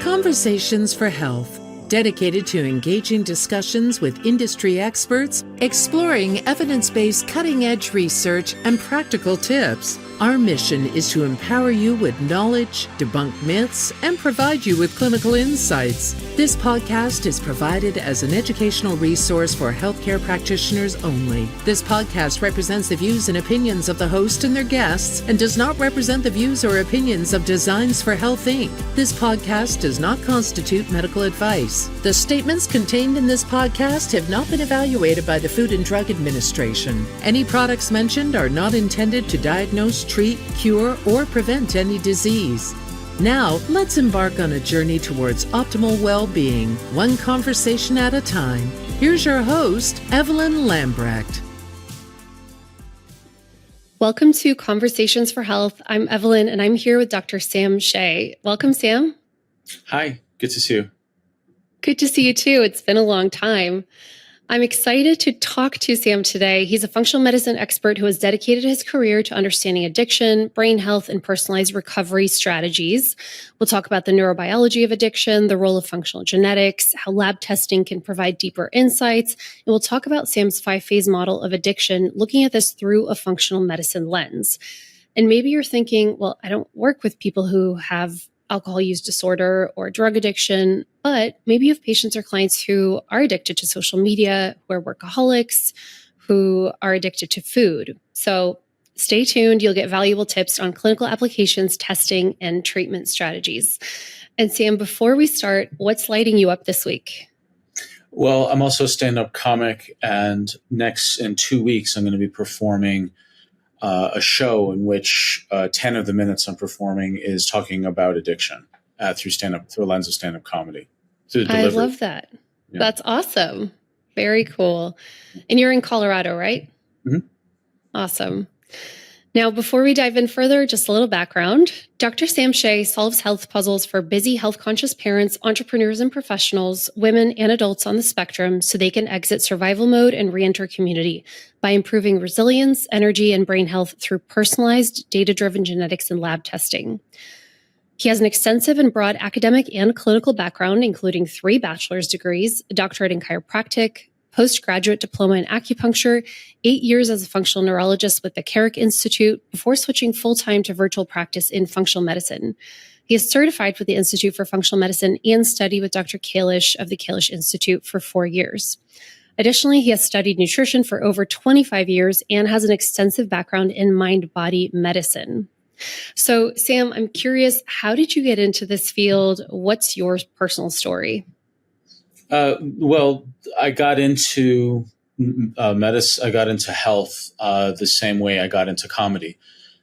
Conversations for Health, dedicated to engaging discussions with industry experts, exploring evidence-based cutting-edge research and practical tips. Our mission is to empower you with knowledge, debunk myths, and provide you with clinical insights. This podcast is provided as an educational resource for healthcare practitioners only. This podcast represents the views and opinions of the host and their guests and does not represent the views or opinions of Designs for Health, Inc. This podcast does not constitute medical advice. The statements contained in this podcast have not been evaluated by the Food and Drug Administration. Any products mentioned are not intended to diagnose, treat, cure, or prevent any disease. Now, let's embark on a journey towards optimal well-being, one conversation at a time. Here's your host, Evelyn Lambrecht. Welcome to Conversations for Health. I'm Evelyn, and I'm here with Dr. Sam Shay. Welcome, Sam. Hi, good to see you. Good to see you too. It's been a long time. I'm excited to talk to Sam today. He's a functional medicine expert who has dedicated his career to understanding addiction, brain health, and personalized recovery strategies. We'll talk about the neurobiology of addiction, the role of functional genetics, how lab testing can provide deeper insights, and we'll talk about Sam's 5-phase model of addiction, looking at this through a functional medicine lens. And maybe you're thinking, well, I don't work with people who have alcohol use disorder or drug addiction, but maybe you have patients or clients who are addicted to social media, who are workaholics, who are addicted to food. So stay tuned. You'll get valuable tips on clinical applications, testing, and treatment strategies. And Sam, before we start, what's lighting you up this week? Well, I'm also a stand-up comic, and in 2 weeks, I'm going to be performing a show in which 10 of the minutes I'm performing is talking about addiction through a lens of stand-up comedy. I love that. Yeah. That's awesome. Very cool. And you're in Colorado, right? Mm-hmm. Awesome. Now, before we dive in further, just a little background. Dr. Sam Shay solves health puzzles for busy, health-conscious parents, entrepreneurs and professionals, women and adults on the spectrum so they can exit survival mode and reenter community by improving resilience, energy, and brain health through personalized, data-driven genetics and lab testing. He has an extensive and broad academic and clinical background, including 3 bachelor's degrees, a doctorate in chiropractic, Post Graduate Diploma in Acupuncture, 8 years as a functional neurologist with the Carrick Institute before switching full-time to virtual practice in functional medicine. He is certified with the Institute for Functional Medicine and studied with Dr. Kailash of the Kailash Institute for 4 years. Additionally, he has studied nutrition for over 25 years and has an extensive background in mind-body medicine. So, Sam, I'm curious, how did you get into this field? What's your personal story? Well, I got into medicine. I got into health the same way I got into comedy,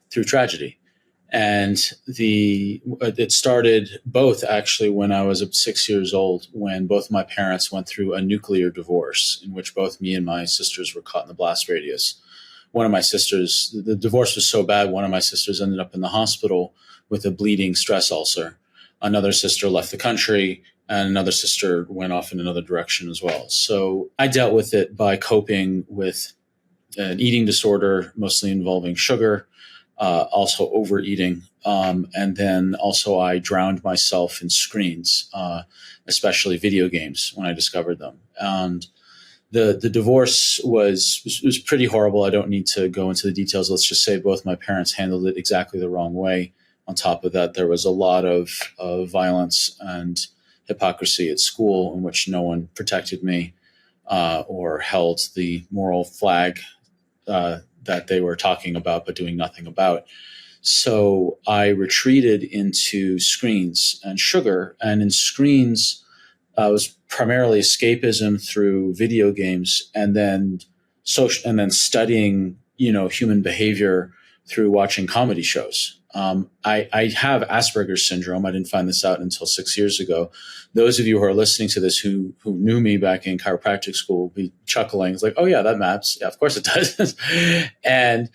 through tragedy. And it started both actually when I was 6 years old, when both my parents went through a nuclear divorce in which both me and my sisters were caught in the blast radius. One of my sisters, the divorce was so bad, one of my sisters ended up in the hospital with a bleeding stress ulcer. Another sister left the country, and another sister went off in another direction as well. So I dealt with it by coping with an eating disorder, mostly involving sugar, also overeating. And then also I drowned myself in screens, especially video games when I discovered them. And the divorce was pretty horrible. I don't need to go into the details. Let's just say both my parents handled it exactly the wrong way. On top of that, there was a lot of violence and hypocrisy at school in which no one protected me or held the moral flag that they were talking about but doing nothing about. So I retreated into screens and sugar. And in screens, it was primarily escapism through video games, and then studying, human behavior through watching comedy shows. I have Asperger's syndrome. I didn't find this out until 6 years ago. Those of you who are listening to this who knew me back in chiropractic school will be chuckling. It's like, oh yeah, that maps. Yeah, of course it does. And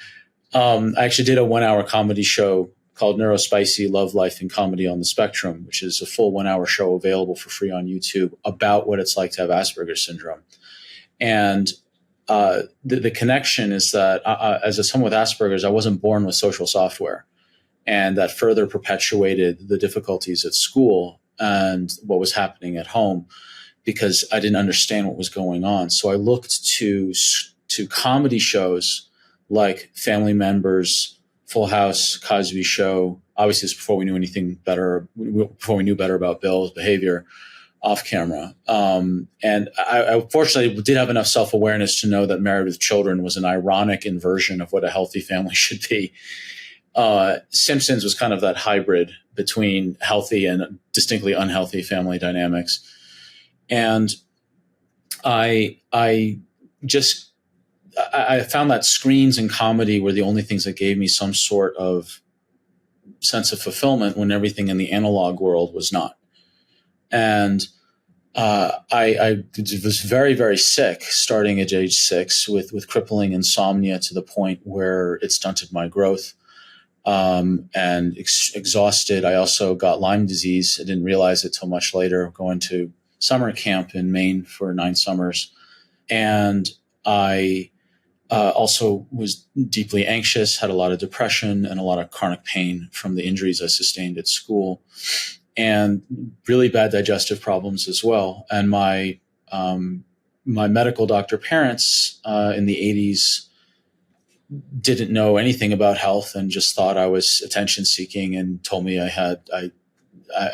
I actually did a 1-hour comedy show called Neurospicy Love, Life, and Comedy on the Spectrum, which is a full 1-hour show available for free on YouTube about what it's like to have Asperger's syndrome. And the connection is that as someone with Asperger's, I wasn't born with social software. And that further perpetuated the difficulties at school and what was happening at home, because I didn't understand what was going on. So I looked to comedy shows like Family Members, Full House, Cosby Show. Obviously, this before we knew anything better, before we knew better about Bill's behavior off camera. And I fortunately did have enough self-awareness to know that Married with Children was an ironic inversion of what a healthy family should be. Simpsons was kind of that hybrid between healthy and distinctly unhealthy family dynamics. And I found that screens and comedy were the only things that gave me some sort of sense of fulfillment when everything in the analog world was not. And I was very, very sick starting at age 6 with crippling insomnia to the point where it stunted my growth. And exhausted. I also got Lyme disease. I didn't realize it till much later, going to summer camp in Maine for 9 summers. And I also was deeply anxious, had a lot of depression and a lot of chronic pain from the injuries I sustained at school, and really bad digestive problems as well. And my medical doctor parents in the 80s didn't know anything about health and just thought I was attention seeking and told me I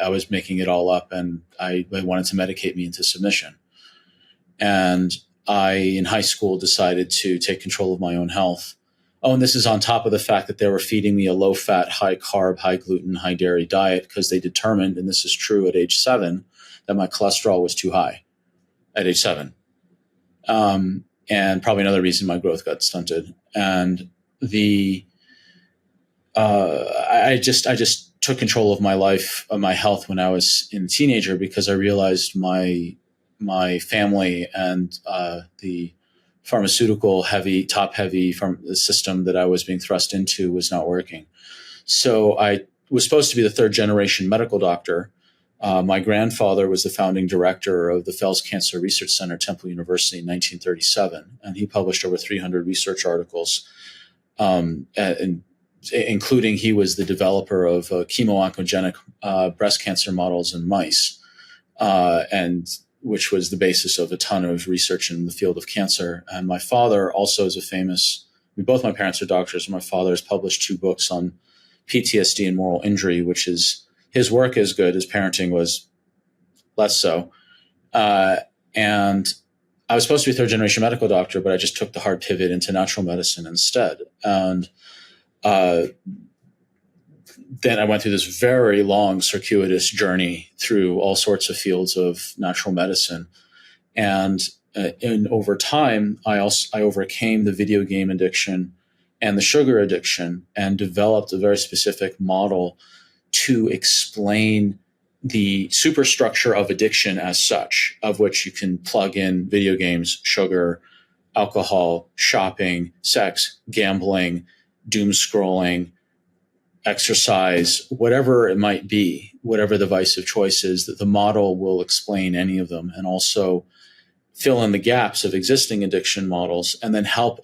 was making it all up, and they wanted to medicate me into submission. And I, in high school, decided to take control of my own health. Oh, and this is on top of the fact that they were feeding me a low fat, high carb, high gluten, high dairy diet, because they determined, and this is true at age 7, that my cholesterol was too high at age 7. And probably another reason my growth got stunted. And I just took control of my life, of my health when I was a teenager, because I realized my family and the pharmaceutical top heavy from the system that I was being thrust into was not working. So I was supposed to be the 3rd generation medical doctor. My grandfather was the founding director of the Fels Cancer Research Center, Temple University, in 1937, and he published over 300 research articles, including he was the developer of chemo-oncogenic breast cancer models in mice, and which was the basis of a ton of research in the field of cancer. And my father also is both my parents are doctors, and my father has published 2 books on PTSD and moral injury, which is, his work is good. His parenting was less so. And I was supposed to be a 3rd generation medical doctor, but I just took the hard pivot into natural medicine instead. And then I went through this very long circuitous journey through all sorts of fields of natural medicine. And over time, I overcame the video game addiction and the sugar addiction and developed a very specific model to explain the superstructure of addiction as such, of which you can plug in video games, sugar, alcohol, shopping, sex, gambling, doom scrolling, exercise, whatever it might be, whatever the vice of choice is, that the model will explain any of them and also fill in the gaps of existing addiction models, and then help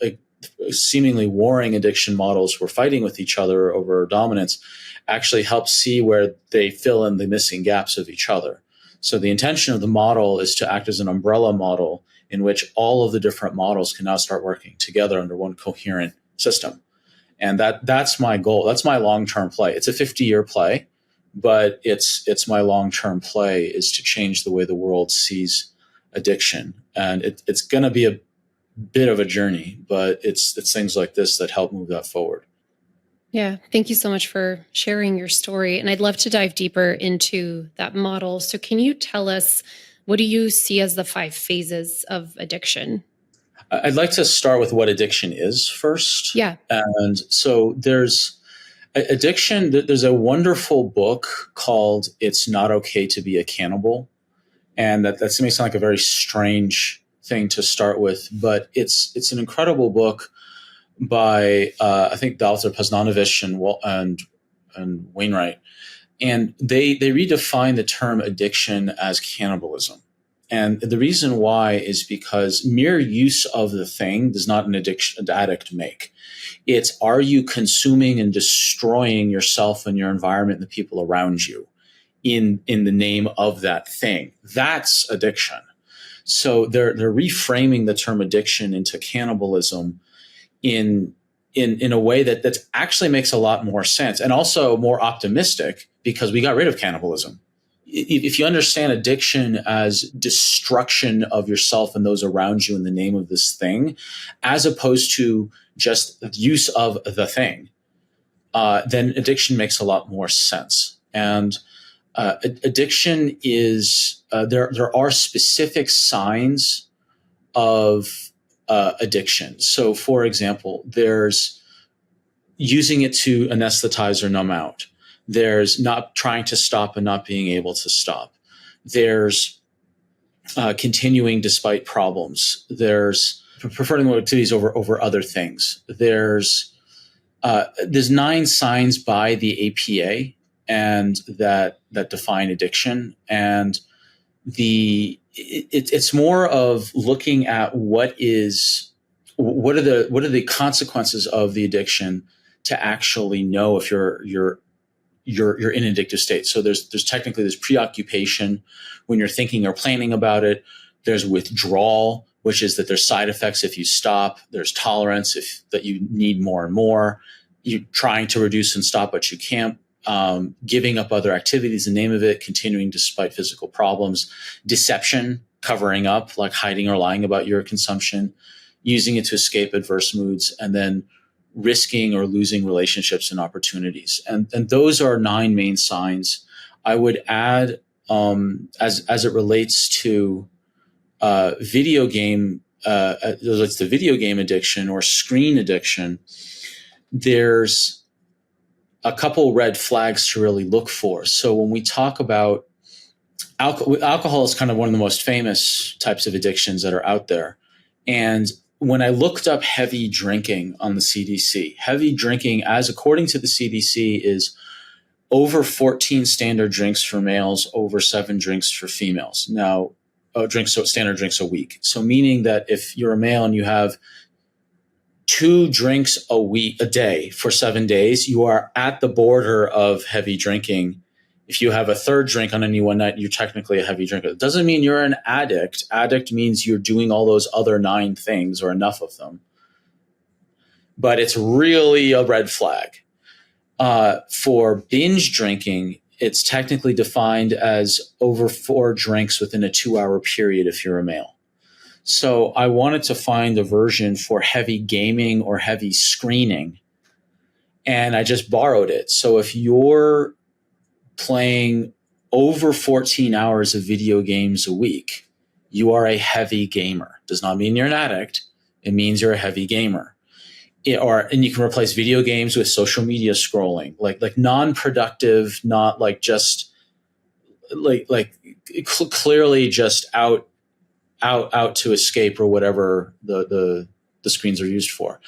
seemingly warring addiction models who are fighting with each other over dominance actually help see where they fill in the missing gaps of each other. So the intention of the model is to act as an umbrella model in which all of the different models can now start working together under one coherent system. And that's my goal. That's my long-term play. It's a 50-year play, but it's my long-term play is to change the way the world sees addiction. And it's going to be a bit of a journey, but it's things like this that help move that forward. Yeah. Thank you so much for sharing your story. And I'd love to dive deeper into that model. So can you tell us, what do you see as the 5 phases of addiction? I'd like to start with what addiction is first. Yeah. And so there's addiction. There's a wonderful book called It's Not Okay to Be a Cannibal. And that may sound like a very strange thing to start with, but it's an incredible book by I think the author Poznanovich and Wainwright, and they redefine the term addiction as cannibalism. And the reason why is because mere use of the thing does not an addict make. It's, are you consuming and destroying yourself and your environment and the people around you in the name of that thing? That's addiction. So they're reframing the term addiction into cannibalism in a way that actually makes a lot more sense, and also more optimistic, because we got rid of cannibalism. If you understand addiction as destruction of yourself and those around you in the name of this thing, as opposed to just use of the thing, then addiction makes a lot more sense. And addiction is, there are specific signs of addiction. So, for example, there's using it to anesthetize or numb out. There's not trying to stop and not being able to stop. There's continuing despite problems. There's preferring activities over other things. There's 9 signs by the APA and that define addiction. And it's more of looking at what are the consequences of the addiction to actually know if you're in an addictive state. So there's preoccupation when you're thinking or planning about it. There's withdrawal, which is that there's side effects if you stop. There's tolerance, that you need more and more. You're trying to reduce and stop, but you can't. Giving up other activities, the name of it, continuing despite physical problems. Deception, covering up, like hiding or lying about your consumption. Using it to escape adverse moods, and then risking or losing relationships and opportunities. And those are 9 main signs. I would add, as it relates to video game, it's the video game addiction or screen addiction, there's a couple red flags to really look for. So when we talk about alcohol is kind of one of the most famous types of addictions that are out there. And when I looked up heavy drinking on the CDC, heavy drinking, as according to the CDC, is over 14 standard drinks for males, over 7 drinks for females. Now, standard drinks a week. So meaning that if you're a male and you have 2 drinks a day for 7 days, you are at the border of heavy drinking. If you have a 3rd drink on any one night, you're technically a heavy drinker. It doesn't mean you're an addict. Addict means you're doing all those other 9 things or enough of them. But it's really a red flag. For binge drinking, it's technically defined as over 4 drinks within a 2-hour period if you're a male. So I wanted to find a version for heavy gaming or heavy screening, and I just borrowed it. So if you're playing over 14 hours of video games a week, you are a heavy gamer. Does not mean you're an addict. It means you're a heavy gamer. And you can replace video games with social media scrolling, like non-productive, not like just clearly just out to escape or whatever the screens are used for.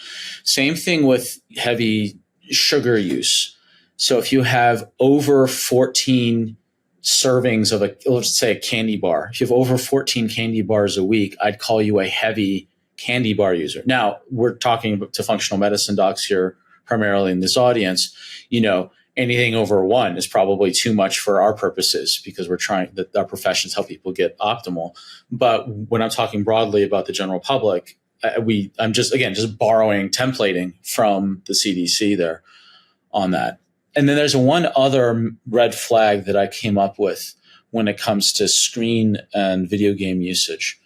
Same thing with heavy sugar use. So if you have over 14 servings of let's say a candy bar, if you have over 14 candy bars a week, I'd call you a heavy candy bar user. Now, we're talking to functional medicine docs here, primarily in this audience. Anything over 1 is probably too much for our purposes, because we're trying that our professions help people get optimal. But when I'm talking broadly about the general public, I'm just borrowing, templating from the CDC there on that. And then there's one other red flag that I came up with when it comes to screen and video game usage.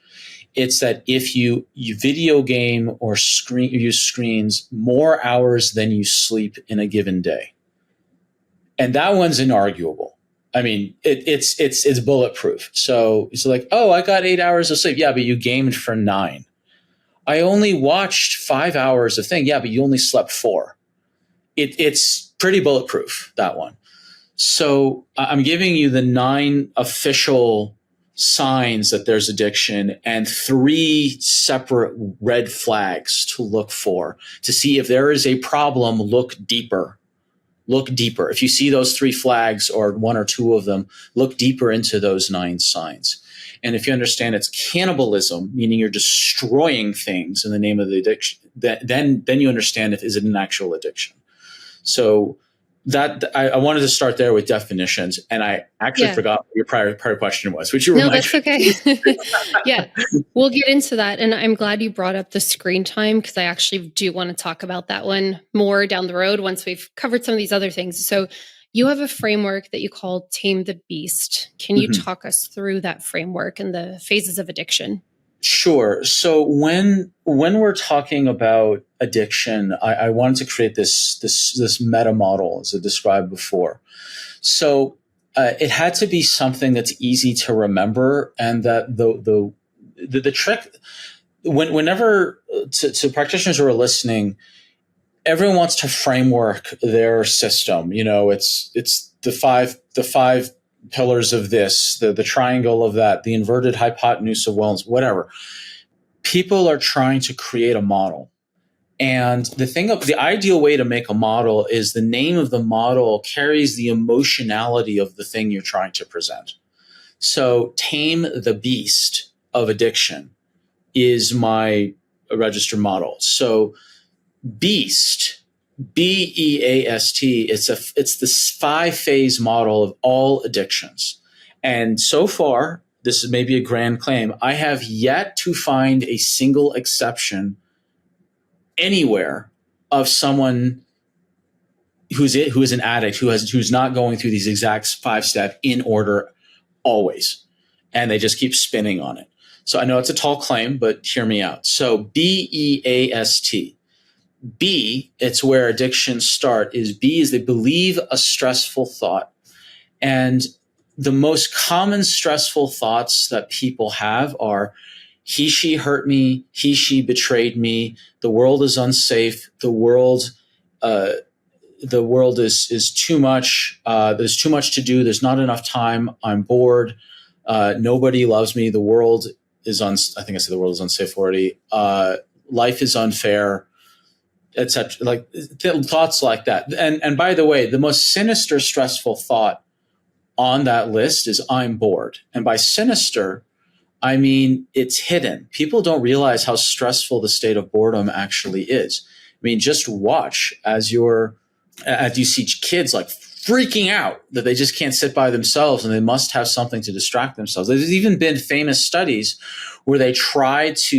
It's that if you video game or use screens more hours than you sleep in a given day. And that one's inarguable. I mean, it's bulletproof. So it's like, oh, I got 8 hours of sleep. Yeah, but you gamed for 9. I only watched 5 hours of thing. Yeah, but you only slept 4. It's pretty bulletproof, that one. So I'm giving you the 9 official signs that there's addiction and 3 separate red flags to look for to see if there is a problem. Look deeper. If you see those 3 flags or 1 or 2 of them, look deeper into those 9 signs. And if you understand it's cannibalism, meaning you're destroying things in the name of the addiction, then you understand is it an actual addiction. So that I wanted to start there with definitions, and I actually forgot what your prior question was, which you No, reminded that's okay. Yeah, we'll get into that. And I'm glad you brought up the screen time, because I actually do want to talk about that one more down the road once we've covered some of these other things. So you have a framework that you call Tame the BEAST. Can you talk us through that framework and the phases of addiction? Sure. So when we're talking about addiction, I wanted to create this meta model, as I described before. So it had to be something that's easy to remember, and that the trick, whenever to practitioners who are listening, everyone wants to framework their system. It's the five pillars of this, the triangle of that, the inverted hypotenuse of wellness, whatever. People are trying to create a model. And the ideal way to make a model is the name of the model carries the emotionality of the thing you're trying to present. So Tame the BEAST of addiction is my registered model. So BEAST, BEAST, it's this 5-phase model of all addictions. And so far, this is maybe a grand claim, I have yet to find a single exception anywhere of someone who is an addict, who's not going through these exact 5-step in order always. And they just keep spinning on it. So I know it's a tall claim, but hear me out. So BEAST. B, it's where addictions start, is they believe a stressful thought. And the most common stressful thoughts that people have are, he, she hurt me, he, she betrayed me, the world is unsafe, the world is too much, there's too much to do, there's not enough time, I'm bored, nobody loves me, the world is I think I said the world is unsafe already, life is unfair, etc. Like thoughts like that. And by the way, the most sinister, stressful thought on that list is I'm bored. And by sinister, I mean it's hidden. People don't realize how stressful the state of boredom actually is. I mean, just watch as you see kids like freaking out that they just can't sit by themselves and they must have something to distract themselves. There's even been famous studies where they tried to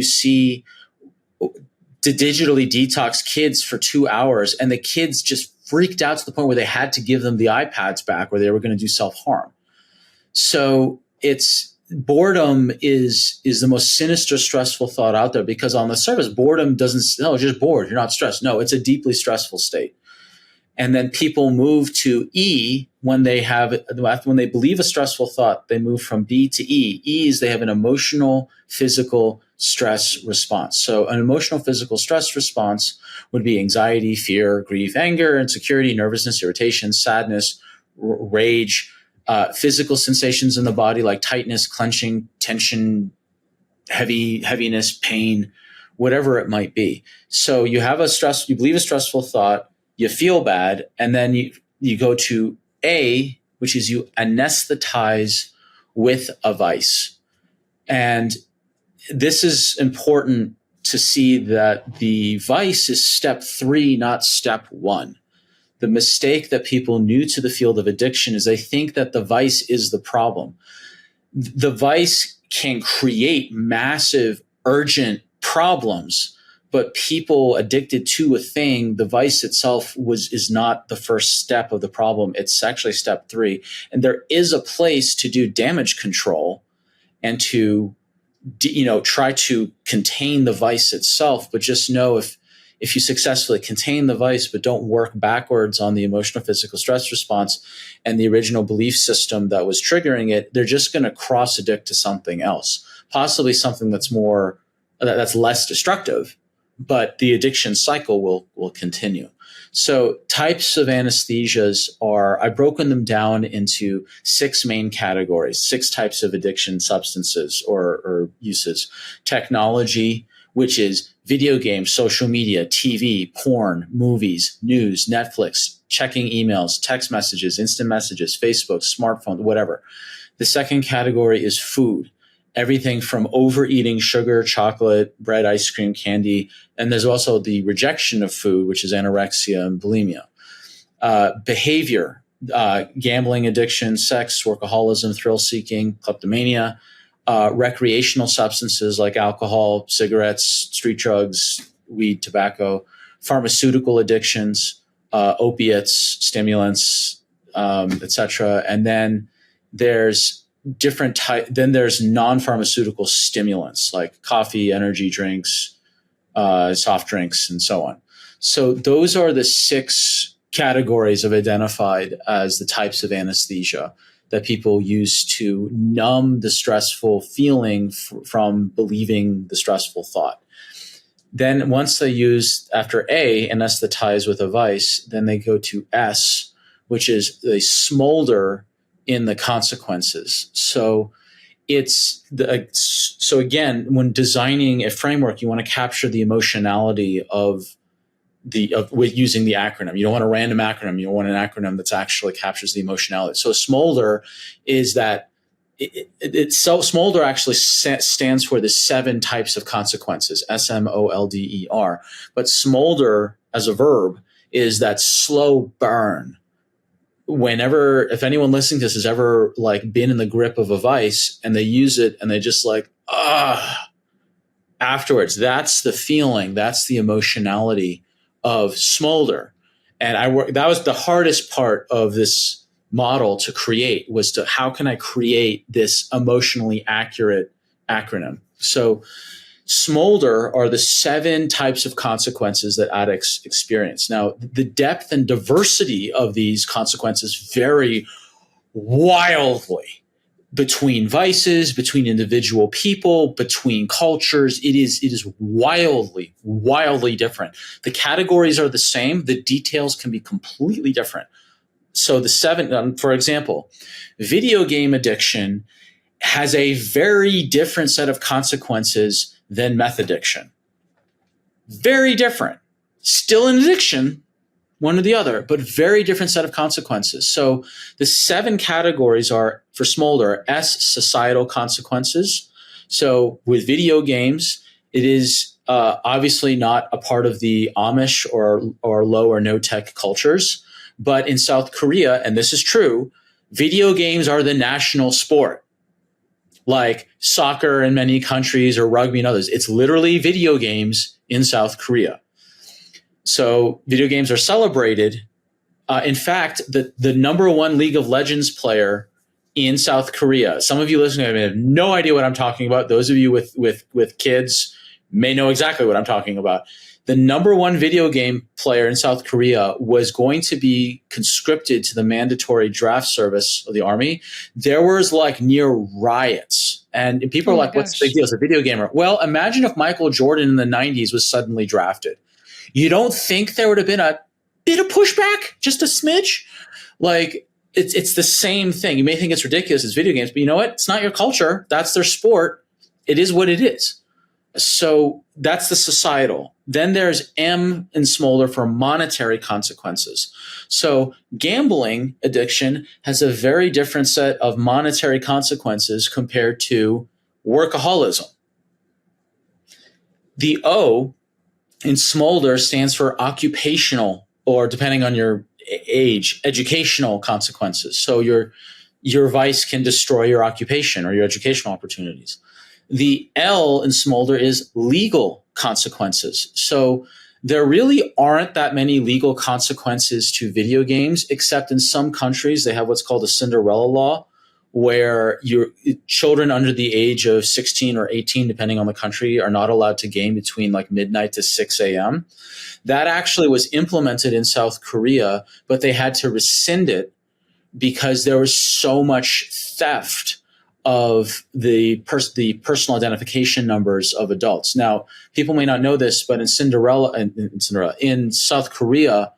digitally detox kids for 2 hours, and the kids just freaked out to the point where they had to give them the iPads back, or they were going to do self-harm. So boredom is the most sinister, stressful thought out there, because on the surface, boredom it's just bored, you're not stressed. No, it's a deeply stressful state. And then people move to E when they believe a stressful thought, they move from B to E. E is they have an emotional, physical stress response. So an emotional, physical stress response would be anxiety, fear, grief, anger, insecurity, nervousness, irritation, sadness, rage, physical sensations in the body like tightness, clenching, tension, heaviness, pain, whatever it might be. So you believe a stressful thought, you feel bad, and then you go to A, which is you anesthetize with a vice. And this is important to see that the vice is step 3, not step 1. The mistake that people new to the field of addiction is they think that the vice is the problem. The vice can create massive, urgent problems, but people addicted to a thing, the vice itself is not the first step of the problem. It's actually step 3. And there is a place to do damage control and to try to contain the vice itself, but just know if you successfully contain the vice but don't work backwards on the emotional, physical stress response and the original belief system that was triggering it, they're just going to cross addict to something else, possibly something that's less destructive, but the addiction cycle will continue. So types of anesthesias I've broken them down into 6 main categories, 6 types of addiction substances or uses. Technology, which is video games, social media, TV, porn, movies, news, Netflix, checking emails, text messages, instant messages, Facebook, smartphone, whatever. The second category is food. everything from overeating sugar, chocolate, bread, ice cream, candy. And there's also the rejection of food, which is anorexia and bulimia. Behavior, gambling addiction, sex, workaholism, thrill seeking, kleptomania, recreational substances like alcohol, cigarettes, street drugs, weed, tobacco, pharmaceutical addictions, opiates, stimulants, etc. And then there's there's non-pharmaceutical stimulants like coffee, energy drinks, soft drinks, and so on. So those are the 6 categories of identified as the types of anesthesia that people use to numb the stressful feeling from believing the stressful thought. Then once they use, after A, anesthetize with a vice, then they go to S, which is they smolder in the consequences. So so again, when designing a framework, you want to capture the emotionality with using the acronym. You don't want a random acronym. You don't want an acronym that actually captures the emotionality. So smolder is that smolder actually stands for the 7 types of consequences, SMOLDER. But smolder as a verb is that slow burn. If anyone listening to this has ever like been in the grip of a vice and they use it and they just like, afterwards, that's the feeling, that's the emotionality of smolder. And that was the hardest part of this model to create, was to how can I create this emotionally accurate acronym? So smolder are the 7 types of consequences that addicts experience. Now, the depth and diversity of these consequences vary wildly between vices, between individual people, between cultures. It is wildly, wildly different. The categories are the same. The details can be completely different. So the 7, for example, video game addiction has a very different set of consequences than meth addiction. Very different. Still an addiction, one or the other, but very different set of consequences. So the 7 categories are, for smolder, S, societal consequences. So with video games, it is obviously not a part of the Amish or low or no tech cultures. But in South Korea, and this is true, video games are the national sport. Like soccer in many countries or rugby in others. It's literally video games in South Korea. So video games are celebrated. In fact, the number 1 League of Legends player in South Korea, some of you listening have no idea what I'm talking about. Those of you with kids may know exactly what I'm talking about. The number 1 video game player in South Korea was going to be conscripted to the mandatory draft service of the army. There was like near riots. And people are like, what's the big deal? It's a video gamer. Well, imagine if Michael Jordan in the 90s was suddenly drafted. You don't think there would have been a bit of pushback? Just a smidge? Like, it's the same thing. You may think it's ridiculous, it's video games, but you know what? It's not your culture. That's their sport. It is what it is. So that's the societal. Then there's M in smolder for monetary consequences. So gambling addiction has a very different set of monetary consequences compared to workaholism. The O in smolder stands for occupational, or depending on your age, educational consequences. So your vice can destroy your occupation or your educational opportunities. The L in smolder is legal consequences. So there really aren't that many legal consequences to video games, except in some countries they have what's called a Cinderella law, where your children under the age of 16 or 18, depending on the country, are not allowed to game between like midnight to 6 a.m. That actually was implemented in South Korea, but they had to rescind it because there was so much theft of the personal identification numbers of adults. Now, people may not know this, but in South Korea,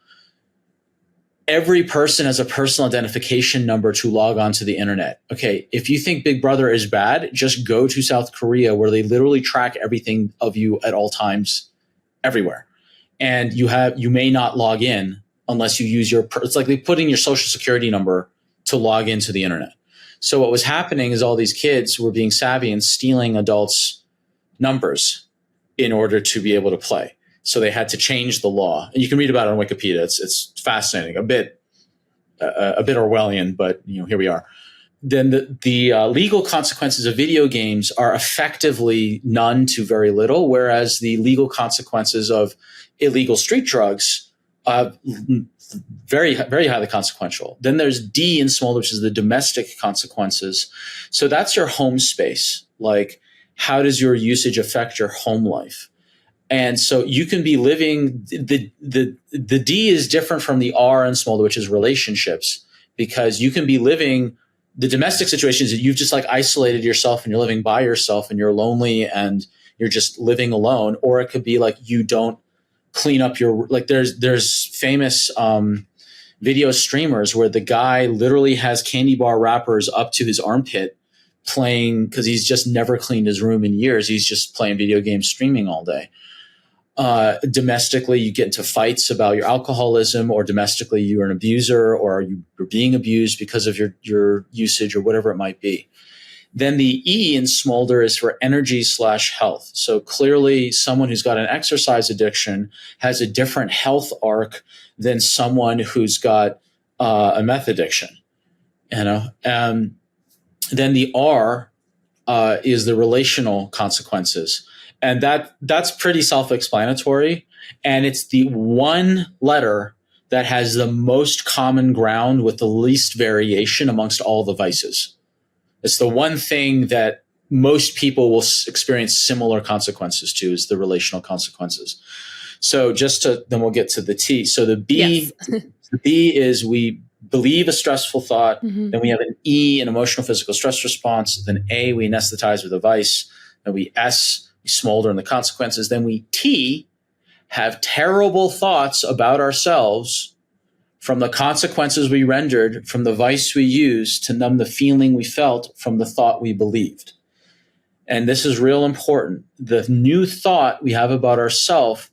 every person has a personal identification number to log onto the internet. Okay, if you think Big Brother is bad, just go to South Korea, where they literally track everything of you at all times, everywhere. And you may not log in unless you use it's like they put in your social security number to log into the internet. So what was happening is all these kids were being savvy and stealing adults' numbers in order to be able to play. So they had to change the law. And you can read about it on Wikipedia. It's fascinating, a bit Orwellian, but here we are. Then the legal consequences of video games are effectively none to very little, whereas the legal consequences of illegal street drugs are very, very highly consequential. Then there's D in small, which is the domestic consequences. So that's your home space. Like, how does your usage affect your home life? And so you can be living, the D is different from the R in small, which is relationships, because you can be living the domestic situations that you've just like isolated yourself and you're living by yourself and you're lonely and you're just living alone. Or it could be like you don't clean up your, like there's famous video streamers where the guy literally has candy bar wrappers up to his armpit playing because he's just never cleaned his room in years. He's just playing video games, streaming all day. Domestically, you get into fights about your alcoholism, or domestically you're an abuser, or you're being abused because of your usage or whatever it might be. Then the E in smolder is for energy/health. So clearly someone who's got an exercise addiction has a different health arc than someone who's got a meth addiction. Then the R is the relational consequences. And that's pretty self-explanatory. And it's the one letter that has the most common ground with the least variation amongst all the vices. It's the one thing that most people will experience similar consequences to, is the relational consequences. So then we'll get to the T. So the B, yes. The B is we believe a stressful thought. Mm-hmm. Then we have an E, an emotional physical stress response. Then A, we anesthetize with a vice. Then we S, we smolder in the consequences. Then we T, have terrible thoughts about ourselves from the consequences we rendered, from the vice we used to numb the feeling we felt from the thought we believed. And this is real important. The new thought we have about ourselves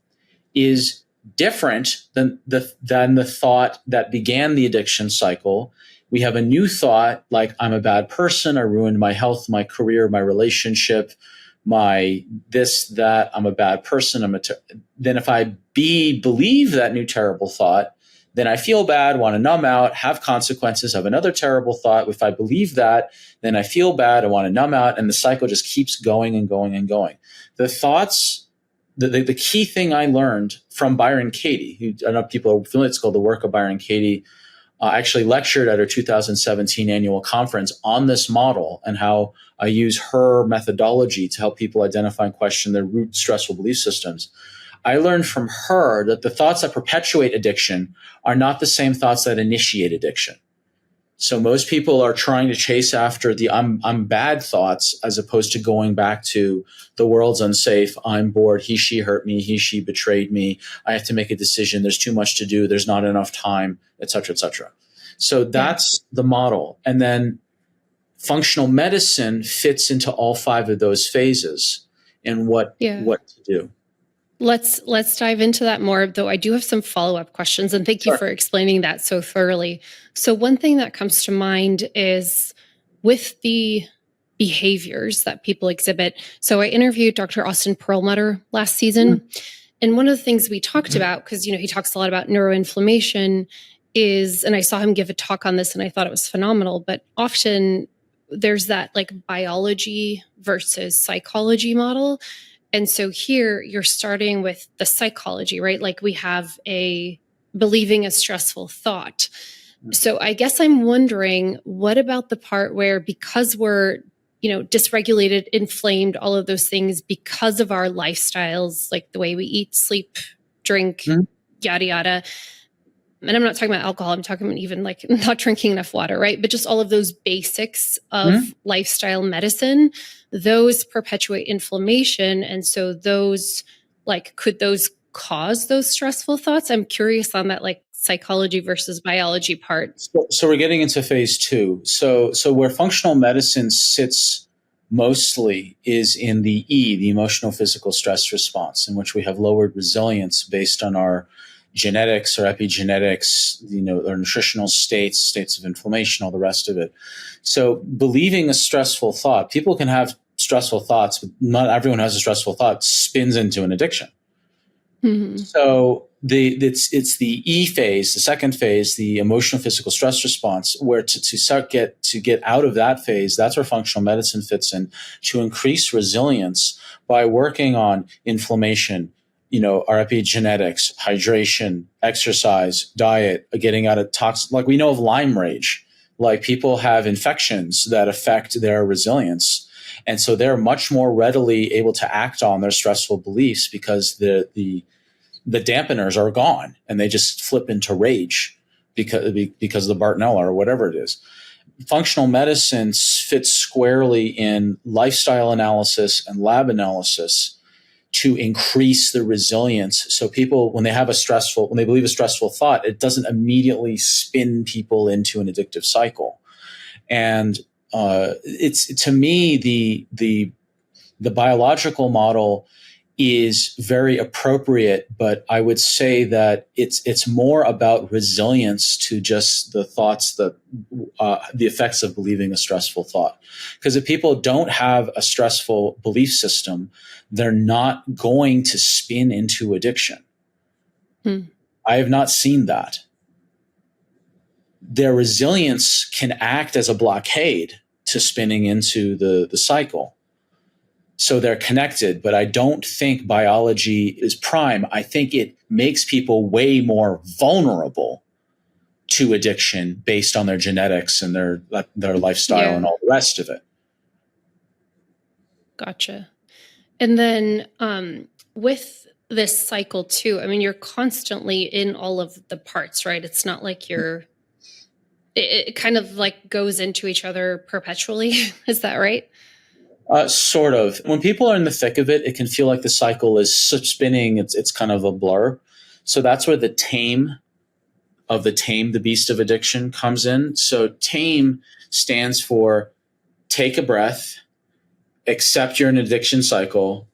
is different than the thought that began the addiction cycle. We have a new thought like, I'm a bad person, I ruined my health, my career, my relationship, my this, that, I'm a bad person. Then if I believe that new terrible thought, then I feel bad, want to numb out, have consequences, have another terrible thought. If I believe that, then I feel bad, I want to numb out, and the cycle just keeps going and going and going. The thoughts, the key thing I learned from Byron Katie, who I know people are familiar, it's called The Work of Byron Katie, actually lectured at her 2017 annual conference on this model and how I use her methodology to help people identify and question their root stressful belief systems. I learned from her that the thoughts that perpetuate addiction are not the same thoughts that initiate addiction. So most people are trying to chase after the I'm bad thoughts as opposed to going back to the world's unsafe, I'm bored, he, she hurt me, he, she betrayed me, I have to make a decision, there's too much to do, there's not enough time, et cetera, et cetera. So that's the model. And then functional medicine fits into all five of those phases and what to do. Let's dive into that more, though I do have some follow-up questions, and thank you for explaining that so thoroughly. So one thing that comes to mind is with the behaviors that people exhibit. So I interviewed Dr. Austin Perlmutter last season, and one of the things we talked about, because he talks a lot about neuroinflammation, is, and I saw him give a talk on this and I thought it was phenomenal, but often there's that like biology versus psychology model. And so here you're starting with the psychology, right? Like we have believing a stressful thought. So I guess I'm wondering, what about the part where because we're, dysregulated, inflamed, all of those things because of our lifestyles, like the way we eat, sleep, drink, yada, yada. And I'm not talking about alcohol. I'm talking about even like not drinking enough water, right? But just all of those basics of lifestyle medicine, those perpetuate inflammation. And so those, could those cause those stressful thoughts? I'm curious on that, psychology versus biology part. So we're getting into phase two. So where functional medicine sits mostly is in the E, the emotional physical stress response, in which we have lowered resilience based on our genetics or epigenetics, or nutritional states of inflammation, all the rest of it. So believing a stressful thought, people can have stressful thoughts, but not everyone who has a stressful thought spins into an addiction. Mm-hmm. So it's the E phase, the second phase, the emotional physical stress response, where to get out of that phase, that's where functional medicine fits in, to increase resilience by working on inflammation, our epigenetics, hydration, exercise, diet, getting out of toxic, like we know of Lyme rage, like people have infections that affect their resilience. And so they're much more readily able to act on their stressful beliefs because the dampeners are gone and they just flip into rage because of the Bartonella or whatever it is. Functional medicine fits squarely in lifestyle analysis and lab analysis to increase the resilience. So people, when they believe a stressful thought, it doesn't immediately spin people into an addictive cycle. And it's, to me, the biological model is very appropriate, but I would say that it's more about resilience to just the thoughts, the effects of believing a stressful thought. Because if people don't have a stressful belief system, they're not going to spin into addiction. I have not seen that. Their resilience can act as a blockade to spinning into the cycle. So they're connected, but I don't think biology is prime. I think it makes people way more vulnerable to addiction based on their genetics and their lifestyle and all the rest of it. Gotcha. And then with this cycle too, I mean, you're constantly in all of the parts, right? It's not like it kind of like goes into each other perpetually. Is that right? Sort of. When people are in the thick of it, it can feel like the cycle is spinning. It's kind of a blur. So that's where the Tame the BEAST of addiction comes in. So Tame stands for take a breath, accept you're in an addiction cycle,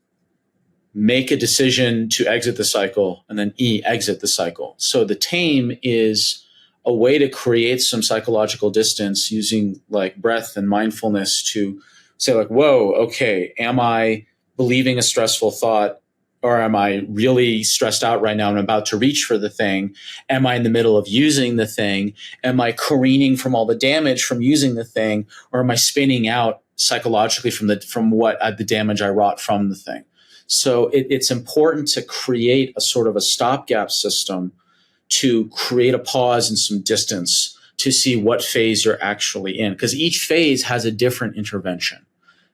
make a decision to exit the cycle, and then exit the cycle. So the Tame is a way to create some psychological distance using like breath and mindfulness to say like, whoa, okay, am I believing a stressful thought, or am I really stressed out right now and I'm about to reach for the thing? Am I in the middle of using the thing? Am I careening from all the damage from using the thing? Or am I spinning out psychologically from the damage I wrought from the thing? So it's important to create a sort of a stopgap system to create a pause and some distance to see what phase you're actually in, because each phase has a different intervention.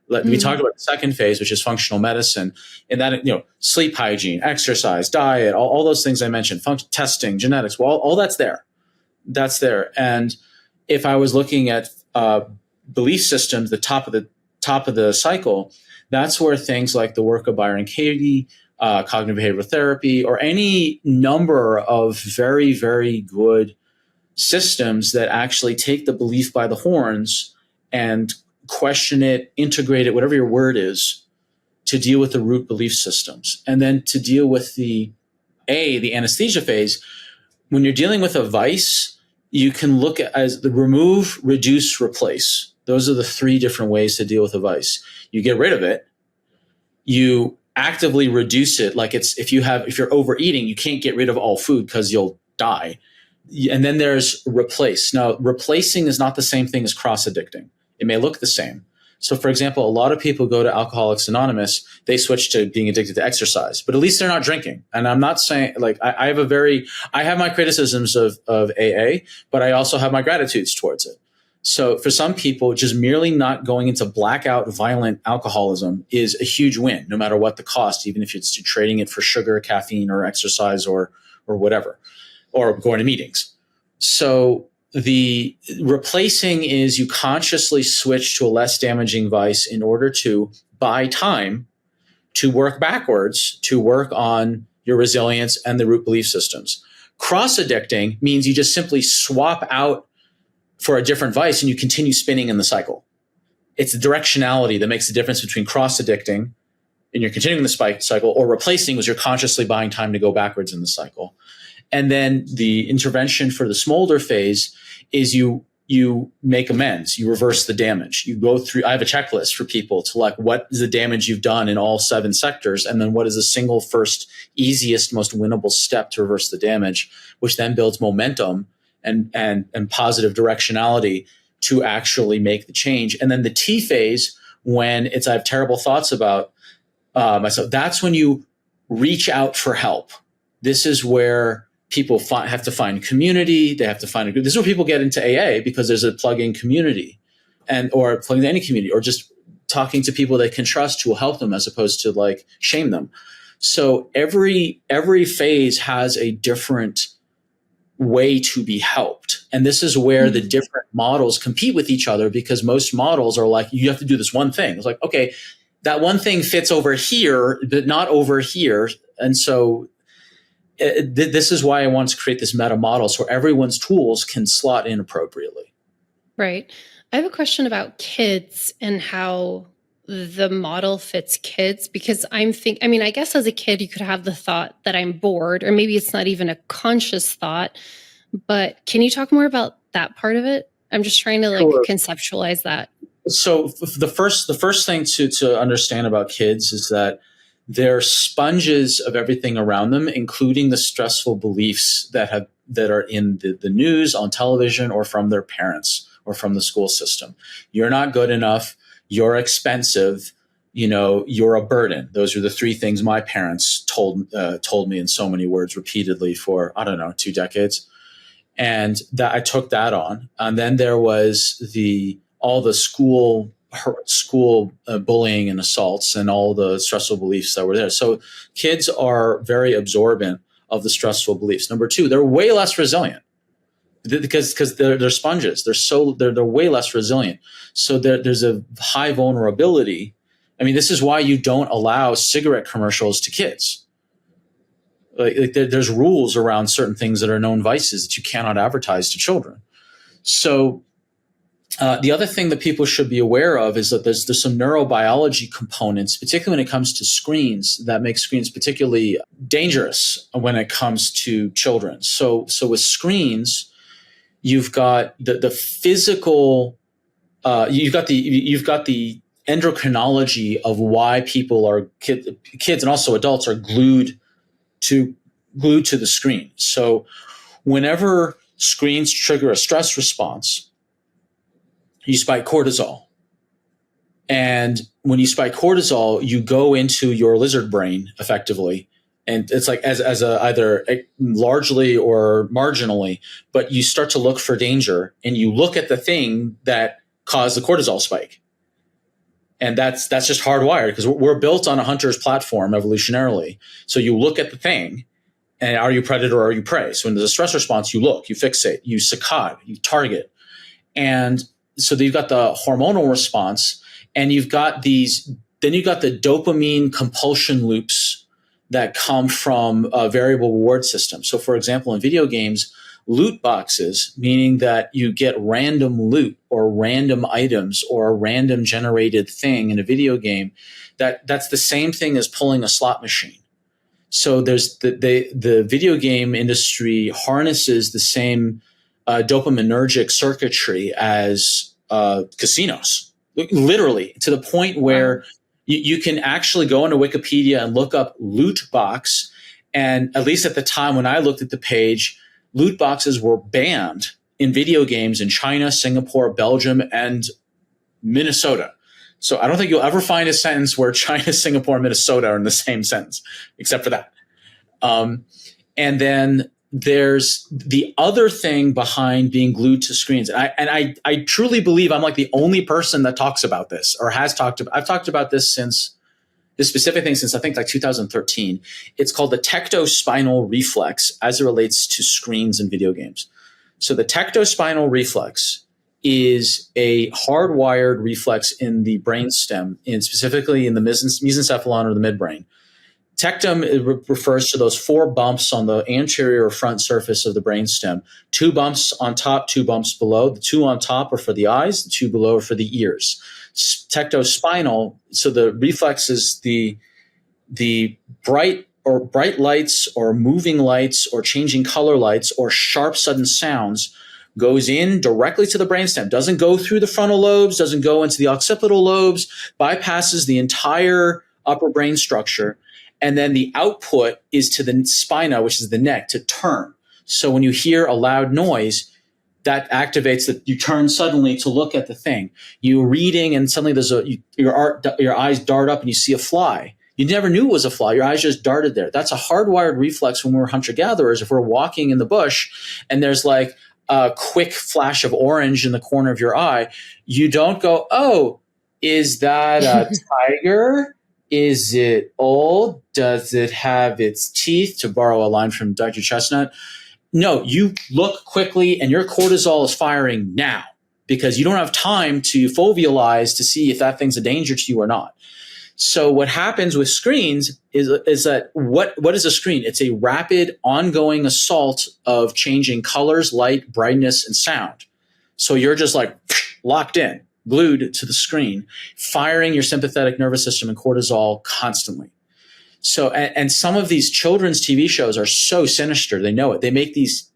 We talked about the second phase, which is functional medicine, and that, sleep hygiene, exercise, diet, all those things I mentioned, testing, genetics, well, all that's there. That's there. And if I was looking at belief systems, the top of the cycle, that's where things like the work of Byron Katie, cognitive behavioral therapy, or any number of very, very good systems that actually take the belief by the horns and question it, integrate it, whatever your word is, to deal with the root belief systems. And then to deal with the anesthesia phase. When you're dealing with a vice, you can look at as the remove, reduce, replace. Those are the three different ways to deal with a vice. You get rid of it. You actively reduce it. Like if you're overeating, you can't get rid of all food because you'll die. And then there's replace. Now, replacing is not the same thing as cross-addicting. It may look the same. So, for example, a lot of people go to Alcoholics Anonymous, they switch to being addicted to exercise, but at least they're not drinking. And I'm not saying, like, I have my criticisms of AA, but I also have my gratitudes towards it. So for some people, just merely not going into blackout violent alcoholism is a huge win, no matter what the cost, even if it's trading it for sugar, caffeine, or exercise, or whatever, or going to meetings. So the replacing is you consciously switch to a less damaging vice in order to buy time to work backwards, to work on your resilience and the root belief systems. Cross-addicting means you just simply swap out for a different vice and you continue spinning in the cycle. It's the directionality that makes the difference between cross-addicting and you're continuing the cycle, or replacing was you're consciously buying time to go backwards in the cycle. And then the intervention for the smolder phase is you make amends, you reverse the damage. You go through, I have a checklist for people to like, what is the damage you've done in all 7 sectors? And then what is the single first, easiest, most winnable step to reverse the damage, which then builds momentum and positive directionality to actually make the change. And then the T phase, when it's, I have terrible thoughts about myself, that's when you reach out for help. This is where people have to find community. They have to find a group. This is where people get into AA, because there's a plug-in community, or plug into any community, or just talking to people they can trust who will help them, as opposed to like shame them. So every phase has a different way to be helped. And this is where the different models compete with each other, because most models are like, you have to do this one thing. It's like, okay, that one thing fits over here, but not over here. And so this is why I want to create this meta model, so everyone's tools can slot in appropriately. Right. I have a question about kids and how the model fits kids, because I guess as a kid, you could have the thought that I'm bored, or maybe it's not even a conscious thought, but can you talk more about that part of it? I'm just trying to conceptualize that. So the first thing to understand about kids is that they're sponges of everything around them, including the stressful beliefs that are in the news, on television, or from their parents or from the school system. You're not good enough. You're expensive. You're a burden. Those are the 3 things my parents told me in so many words repeatedly for, 2 decades. And that I took that on. And then there was all the school bullying and assaults and all the stressful beliefs that were there. So kids are very absorbent of the stressful beliefs. Number 2, they're way less resilient because they're sponges. They're way less resilient. So there's a high vulnerability. I mean, this is why you don't allow cigarette commercials to kids. There's rules around certain things that are known vices that you cannot advertise to children. So the other thing that people should be aware of is that there's some neurobiology components, particularly when it comes to screens, that make screens particularly dangerous when it comes to children. So with screens, you've got the physical, you've got the endocrinology of why people are kids and also adults are glued to the screen. So whenever screens trigger a stress response, you spike cortisol. And when you spike cortisol, you go into your lizard brain effectively. And it's like as either largely or marginally, but you start to look for danger and you look at the thing that caused the cortisol spike. And that's just hardwired, because we're built on a hunter's platform evolutionarily. So you look at the thing, and are you predator or are you prey? So when there's a stress response, you look, you fixate, you saccade, you target. And so you've got the hormonal response, and you've got the dopamine compulsion loops that come from a variable reward system. So for example, in video games, loot boxes, meaning that you get random loot or random items or a random generated thing in a video game, that's the same thing as pulling a slot machine. So there's the video game industry harnesses the same dopaminergic circuitry as casinos, literally, to the point where you can actually go into Wikipedia and look up loot box. And at least at the time when I looked at the page, loot boxes were banned in video games in China, Singapore, Belgium, and Minnesota. So I don't think you'll ever find a sentence where China, Singapore, and Minnesota are in the same sentence, except for that. And then there's the other thing behind being glued to screens. And I truly believe I'm like the only person that talks about this or has talked about. I've talked about this this specific thing since I think like 2013. It's called the tectospinal reflex as it relates to screens and video games. So the tectospinal reflex is a hardwired reflex in the brainstem, specifically in the mesencephalon or the midbrain. Tectum refers to those 4 bumps on the anterior or front surface of the brainstem. 2 bumps on top, 2 bumps below. The 2 on top are for the eyes, the 2 below are for the ears. Tectospinal, so the reflex is the bright or bright lights or moving lights or changing color lights or sharp sudden sounds goes in directly to the brainstem, doesn't go through the frontal lobes, doesn't go into the occipital lobes, bypasses the entire upper brain structure. And then the output is to the spina, which is the neck, to turn. So when you hear a loud noise, that activates that you turn suddenly to look at the thing. You're reading and suddenly your eyes dart up and you see a fly. You never knew it was a fly. Your eyes just darted there. That's a hardwired reflex when we're hunter-gatherers. If we're walking in the bush and there's like a quick flash of orange in the corner of your eye, you don't go, oh, is that a tiger? Is it old? Does it have its teeth? To borrow a line from Dr. Chestnut. No, you look quickly and your cortisol is firing now because you don't have time to fovealize to see if that thing's a danger to you or not. So what happens with screens is that what is a screen? It's a rapid ongoing assault of changing colors, light, brightness, and sound. So you're just like locked in, glued to the screen, firing your sympathetic nervous system and cortisol constantly. So, and some of these children's TV shows are so sinister. They know it. They make these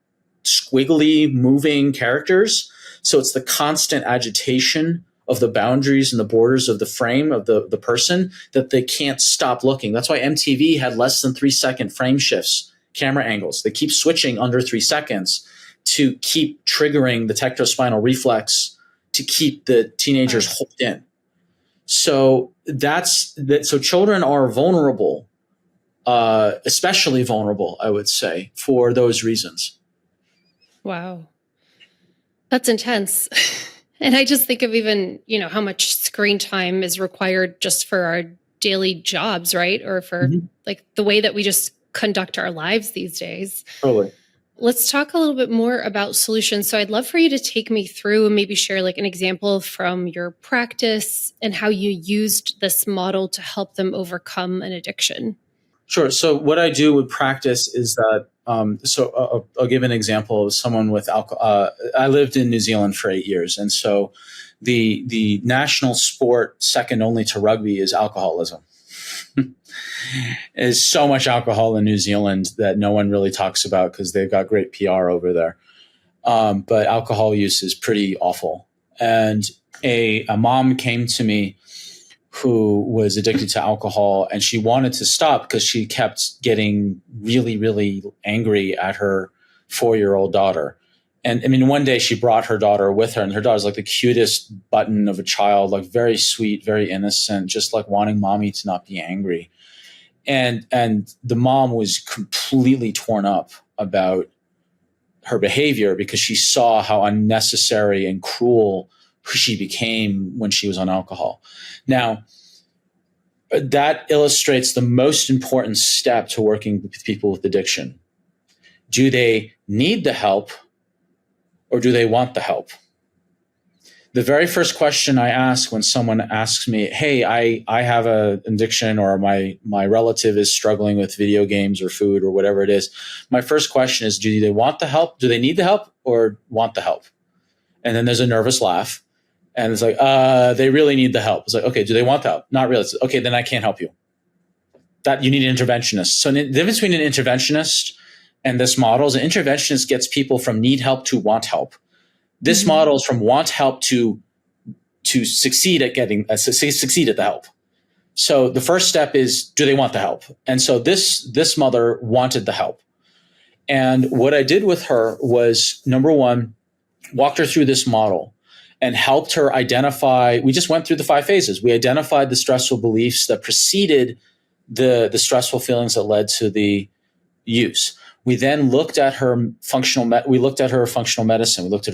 squiggly moving characters. So it's the constant agitation of the boundaries and the borders of the frame of the person that they can't stop looking. That's why MTV had less than 3-second frame shifts, camera angles. They keep switching under 3 seconds to keep triggering the tectospinal reflex to keep the teenagers hooked in. So so children are vulnerable, especially vulnerable, I would say, for those reasons. Wow. That's intense. And I just think of even, how much screen time is required just for our daily jobs, right? Or for like the way that we just conduct our lives these days. Totally. Let's talk a little bit more about solutions. So I'd love for you to take me through and maybe share like an example from your practice and how you used this model to help them overcome an addiction. Sure. So what I do with practice is that, I'll give an example of someone with alcohol. I lived in New Zealand for 8 years. And so the national sport second only to rugby is alcoholism. There's so much alcohol in New Zealand that no one really talks about because they've got great PR over there. But alcohol use is pretty awful. And a mom came to me who was addicted to alcohol, and she wanted to stop because she kept getting really, really angry at her 4-year-old daughter. And I mean, one day she brought her daughter with her, and her daughter's like the cutest button of a child, like very sweet, very innocent, just like wanting mommy to not be angry. And the mom was completely torn up about her behavior because she saw how unnecessary and cruel she became when she was on alcohol. Now, that illustrates the most important step to working with people with addiction. Do they need the help or do they want the help? The very first question I ask when someone asks me, hey, I have an addiction or my relative is struggling with video games or food or whatever it is, my first question is, do they want the help? Do they need the help or want the help? And then there's a nervous laugh. And it's like, they really need the help. It's like, okay, do they want the help? Not really. It's, okay, then I can't help you. That you need an interventionist. So the difference between an interventionist and this model is an interventionist gets people from need help to want help. This model is from want help to succeed at getting succeed at the help. So the first step is, do they want the help? And so this mother wanted the help. And what I did with her was, number one, walked her through this model and helped her identify. We just went through the 5 phases. We identified the stressful beliefs that preceded the stressful feelings that led to the use. We then looked at her functional medicine. We looked at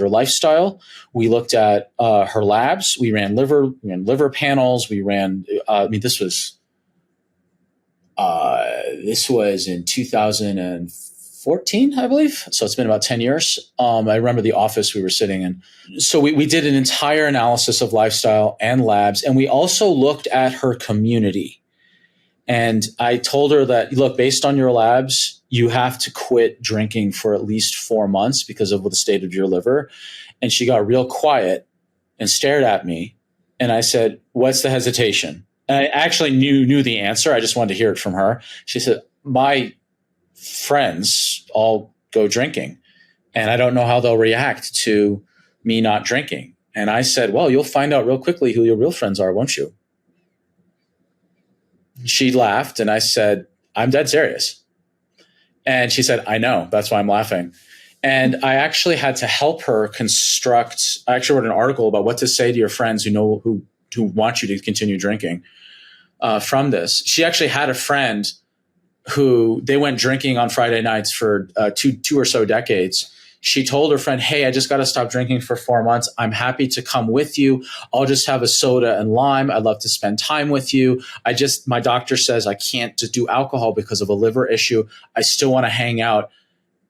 her lifestyle. We looked at her labs. We ran liver panels. We ran. This was in 2014, I believe. So it's been about 10 years. I remember the office we were sitting in. So we did an entire analysis of lifestyle and labs, and we also looked at her community. And I told her that, look, based on your labs, you have to quit drinking for at least 4 months because of the state of your liver. And she got real quiet and stared at me. And I said, what's the hesitation? And I actually knew the answer. I just wanted to hear it from her. She said, my friends all go drinking, and I don't know how they'll react to me not drinking. And I said, well, you'll find out real quickly who your real friends are, won't you? She laughed, and I said, I'm dead serious. And she said, I know, that's why I'm laughing. And I actually had to help her construct, I actually wrote an article about what to say to your friends who want you to continue drinking from this. She actually had a friend who they went drinking on Friday nights for two or so decades. She told her friend, hey, I just got to stop drinking for 4 months. I'm happy to come with you. I'll just have a soda and lime. I'd love to spend time with you. My doctor says I can't just do alcohol because of a liver issue. I still want to hang out.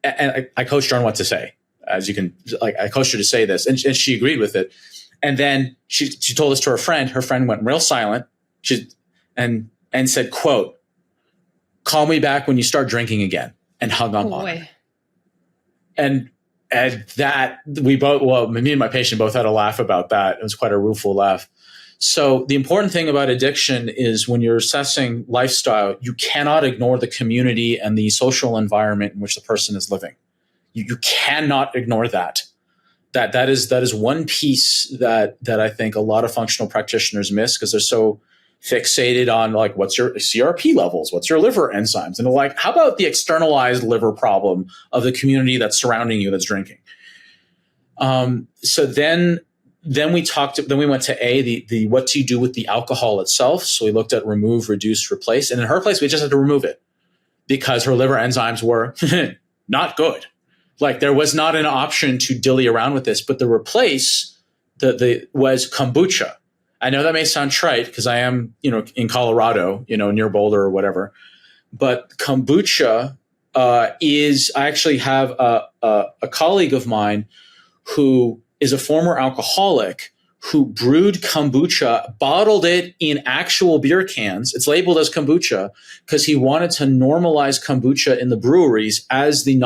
And I coached her on what to say. As you can, I coached her to say this, and she agreed with it. And then she told this to her friend. Her friend went real silent. And said, quote, call me back when you start drinking again, and hung up on her. And that me and my patient both had a laugh about that. It was quite a rueful laugh. So the important thing about addiction is when you're assessing lifestyle, you cannot ignore the community and the social environment in which the person is living. You cannot ignore that. That is one piece that I think a lot of functional practitioners miss because they're so fixated on like, what's your CRP levels? What's your liver enzymes? And they're like, how about the externalized liver problem of the community that's surrounding you that's drinking? So then we went to the what do you do with the alcohol itself? So we looked at remove, reduce, replace. And in her place, we just had to remove it because her liver enzymes were not good. Like there was not an option to dilly around with this, but the replace was kombucha. I know that may sound trite because I am, in Colorado, near Boulder or whatever, but kombucha I actually have a colleague of mine who is a former alcoholic who brewed kombucha, bottled it in actual beer cans. It's labeled as kombucha because he wanted to normalize kombucha in the breweries as the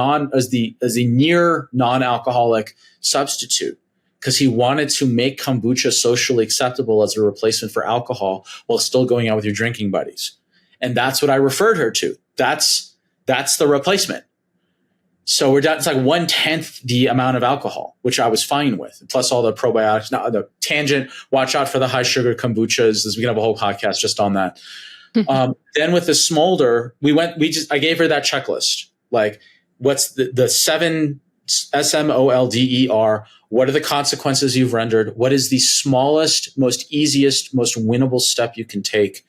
near non-alcoholic substitute. Because he wanted to make kombucha socially acceptable as a replacement for alcohol while still going out with your drinking buddies. And that's what I referred her to. That's the replacement. So we're down, it's like 1/10 the amount of alcohol, which I was fine with, plus all the probiotics. Now, the tangent, watch out for the high sugar kombuchas, as we can have a whole podcast just on that. Then with the smolder, I gave her that checklist. Like, what's the 7 SMOLDER? What are the consequences you've rendered? What is the smallest, most easiest, most winnable step you can take?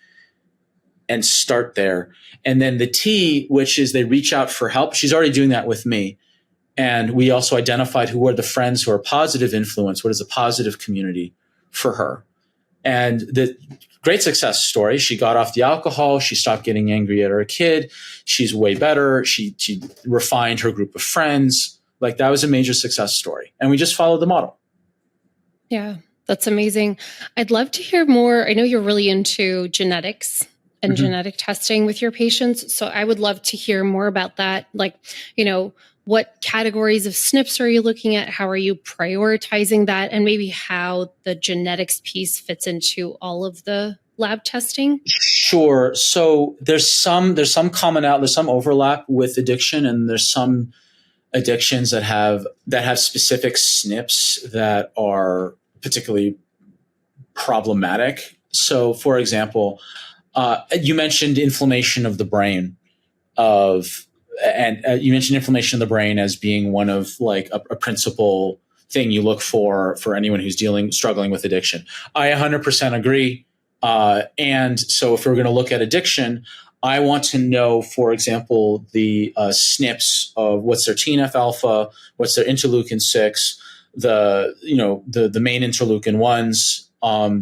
And start there. And then the T, which is they reach out for help. She's already doing that with me. And we also identified who are the friends who are positive influence. What is a positive community for her? And the great success story, she got off the alcohol. She stopped getting angry at her kid. She's way better. She refined her group of friends. Like that was a major success story. And we just followed the model. Yeah, that's amazing. I'd love to hear more. I know you're really into genetics and genetic testing with your patients. So I would love to hear more about that. Like, what categories of SNPs are you looking at? How are you prioritizing that? And maybe how the genetics piece fits into all of the lab testing? Sure. So there's some commonality, there's some overlap with addiction, and there's some addictions that have specific SNPs that are particularly problematic. So, for example, you mentioned inflammation of the brain, you mentioned inflammation of the brain as being one of like a principal thing you look for anyone who's struggling with addiction. I 100% agree. And so, if we're going to look at addiction, I want to know, for example, the SNPs of what's their TNF alpha, what's their interleukin 6, the main interleukin 1s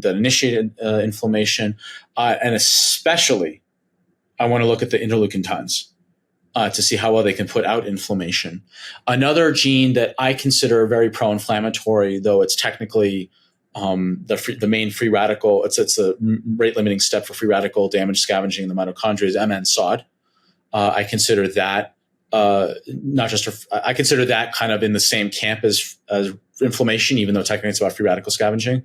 that initiate inflammation, and especially I want to look at the interleukin tons to see how well they can put out inflammation. Another gene that I consider very pro-inflammatory, though it's technically the main free radical, it's a rate limiting step for free radical damage scavenging in the mitochondria, is MN-SOD. I consider that I consider that kind of in the same camp as inflammation, even though technically it's about free radical scavenging.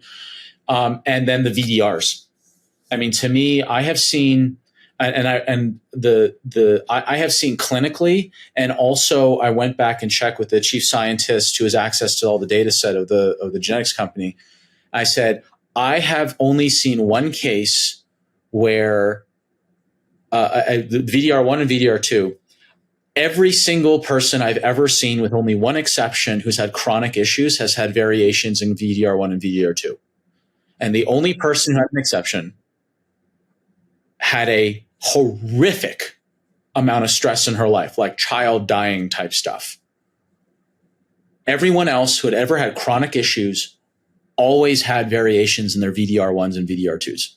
And then the VDRs. I mean, to me, I have seen I have seen clinically, and also I went back and checked with the chief scientist who has access to all the data set of the genetics company. I said, I have only seen one case where the VDR1 and VDR2, every single person I've ever seen, with only one exception, who's had chronic issues has had variations in VDR1 and VDR2. And the only person who had an exception had a horrific amount of stress in her life, like child dying type stuff. Everyone else who had ever had chronic issues always had variations in their VDR1s and VDR2s,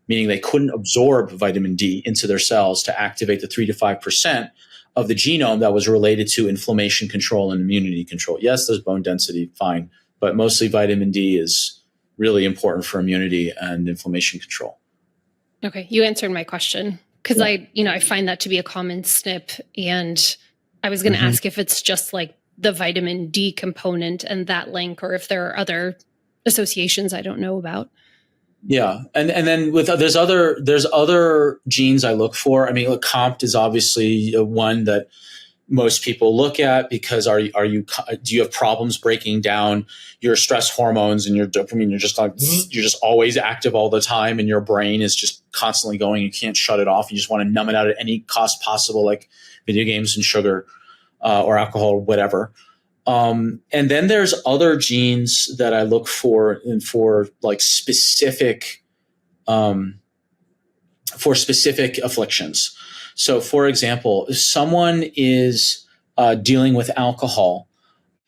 meaning they couldn't absorb vitamin D into their cells to activate the 3 to 5% of the genome that was related to inflammation control and immunity control. Yes, there's bone density, fine, but mostly vitamin D is really important for immunity and inflammation control. Okay, you answered my question, because I find that to be a common SNP, and I was going to ask if it's just like the vitamin D component and that link, or if there are other associations I don't know about. Yeah, and then there's other genes I look for. I mean, COMT is obviously one that most people look at, because do you have problems breaking down your stress hormones and your dopamine? You're just always active all the time, and your brain is just constantly going. You can't shut it off. You just want to numb it out at any cost possible, like video games and sugar or alcohol or whatever. And then there's other genes that I look for, and for specific afflictions. So, for example, if someone is dealing with alcohol,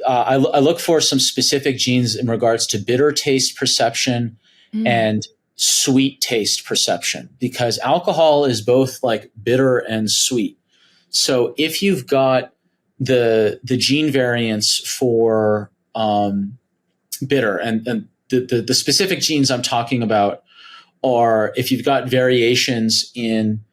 I look for some specific genes in regards to bitter taste perception and sweet taste perception, because alcohol is both like bitter and sweet. So if you've got the gene variants for bitter, and the specific genes I'm talking about are, if you've got variations in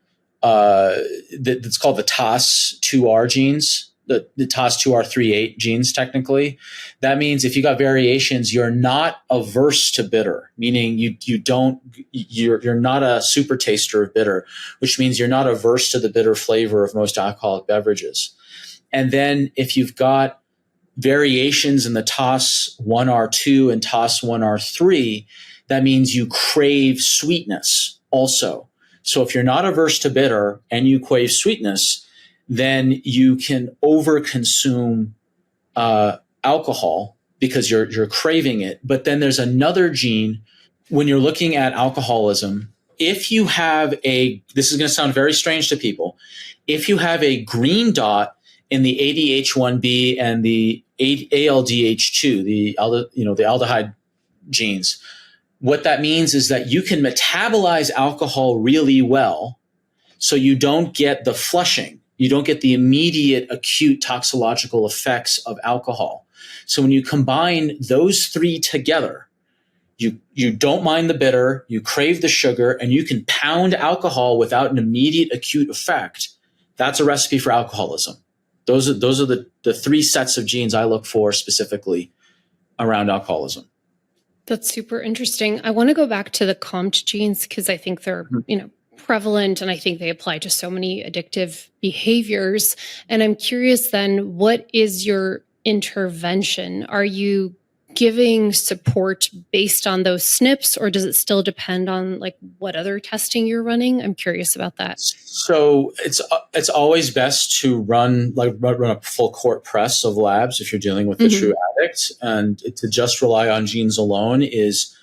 that's called the TAS2R genes, the TAS2R38 genes technically. That means if you got variations, you're not averse to bitter, meaning you're not a super taster of bitter, which means you're not averse to the bitter flavor of most alcoholic beverages. And then if you've got variations in the TAS1R2 and TAS1R3, that means you crave sweetness also. So if you're not averse to bitter and you crave sweetness, then you can overconsume alcohol because you're craving it. But then there's another gene when you're looking at alcoholism. If you have this is going to sound very strange to people, if you have a green dot in the ADH1B and the ALDH2, the aldehyde genes, what that means is that you can metabolize alcohol really well, so you don't get the flushing. You don't get the immediate acute toxicological effects of alcohol. So when you combine those three together, you don't mind the bitter, you crave the sugar, and you can pound alcohol without an immediate acute effect. That's a recipe for alcoholism. Those are the three sets of genes I look for specifically around alcoholism. That's super interesting. I want to go back to the COMT genes, because I think they're, prevalent, and I think they apply to so many addictive behaviors. And I'm curious then, what is your intervention? Are you giving support based on those SNPs, or does it still depend on what other testing you're running? I'm curious about that. So it's always best to run a full court press of labs if you're dealing with the true addict, and to just rely on genes alone is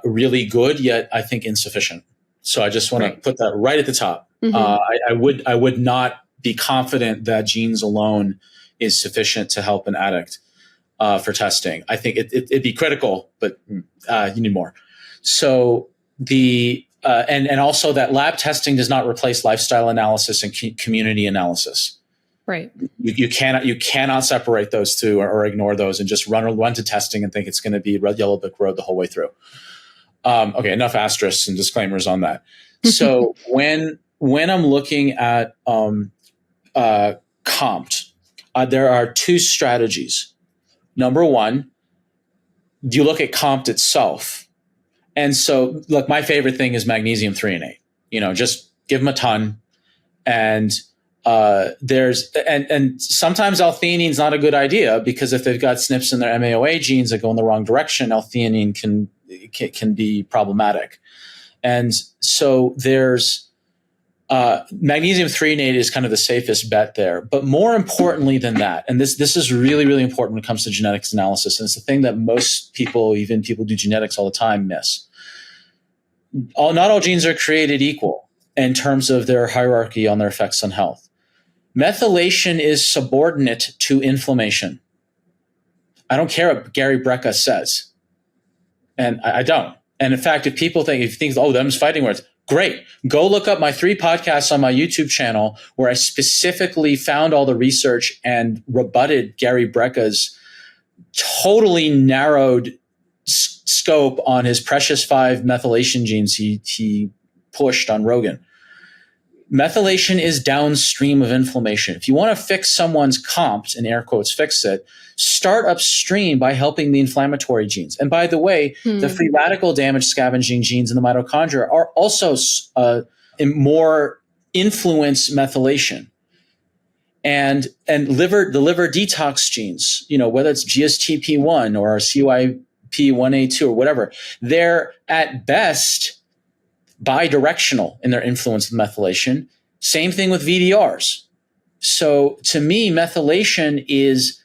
really good, yet I think insufficient. So I just want to put that right at the top. I would not be confident that genes alone is sufficient to help an addict for testing. I think it'd be critical, but you need more. So and also that lab testing does not replace lifestyle analysis and community analysis. Right. You cannot separate those two or ignore those and just run to testing and think it's going to be red yellow brick road the whole way through. Okay, enough asterisks and disclaimers on that. So when I'm looking at COMT, there are two strategies. Number one, you look at COMT itself. And so, look, my favorite thing is magnesium threonate. Just give them a ton. And and sometimes L-theanine is not a good idea, because if they've got SNPs in their MAOA genes that go in the wrong direction, L-theanine can be problematic. And so there's magnesium threonate is kind of the safest bet there. But more importantly than that, and this is really, really important when it comes to genetics analysis, and it's the thing that most people, even people who do genetics all the time, miss. Not all genes are created equal in terms of their hierarchy on their effects on health. Methylation is subordinate to inflammation. I don't care what Gary Brecka says. And I don't. And in fact, if you think, oh, them's fighting words, great. Go look up my 3 podcasts on my YouTube channel where I specifically found all the research and rebutted Gary Brecka's totally narrowed scope on his precious 5 methylation genes he pushed on Rogan. Methylation is downstream of inflammation. If you want to fix someone's COMT, in air quotes, fix it, start upstream by helping the inflammatory genes. And by the way, the free radical damage scavenging genes in the mitochondria are also more influence methylation. And the liver detox genes, whether it's GSTP1 or CYP1A2 or whatever, they're at best bidirectional in their influence of methylation. Same thing with VDRs. So to me, methylation is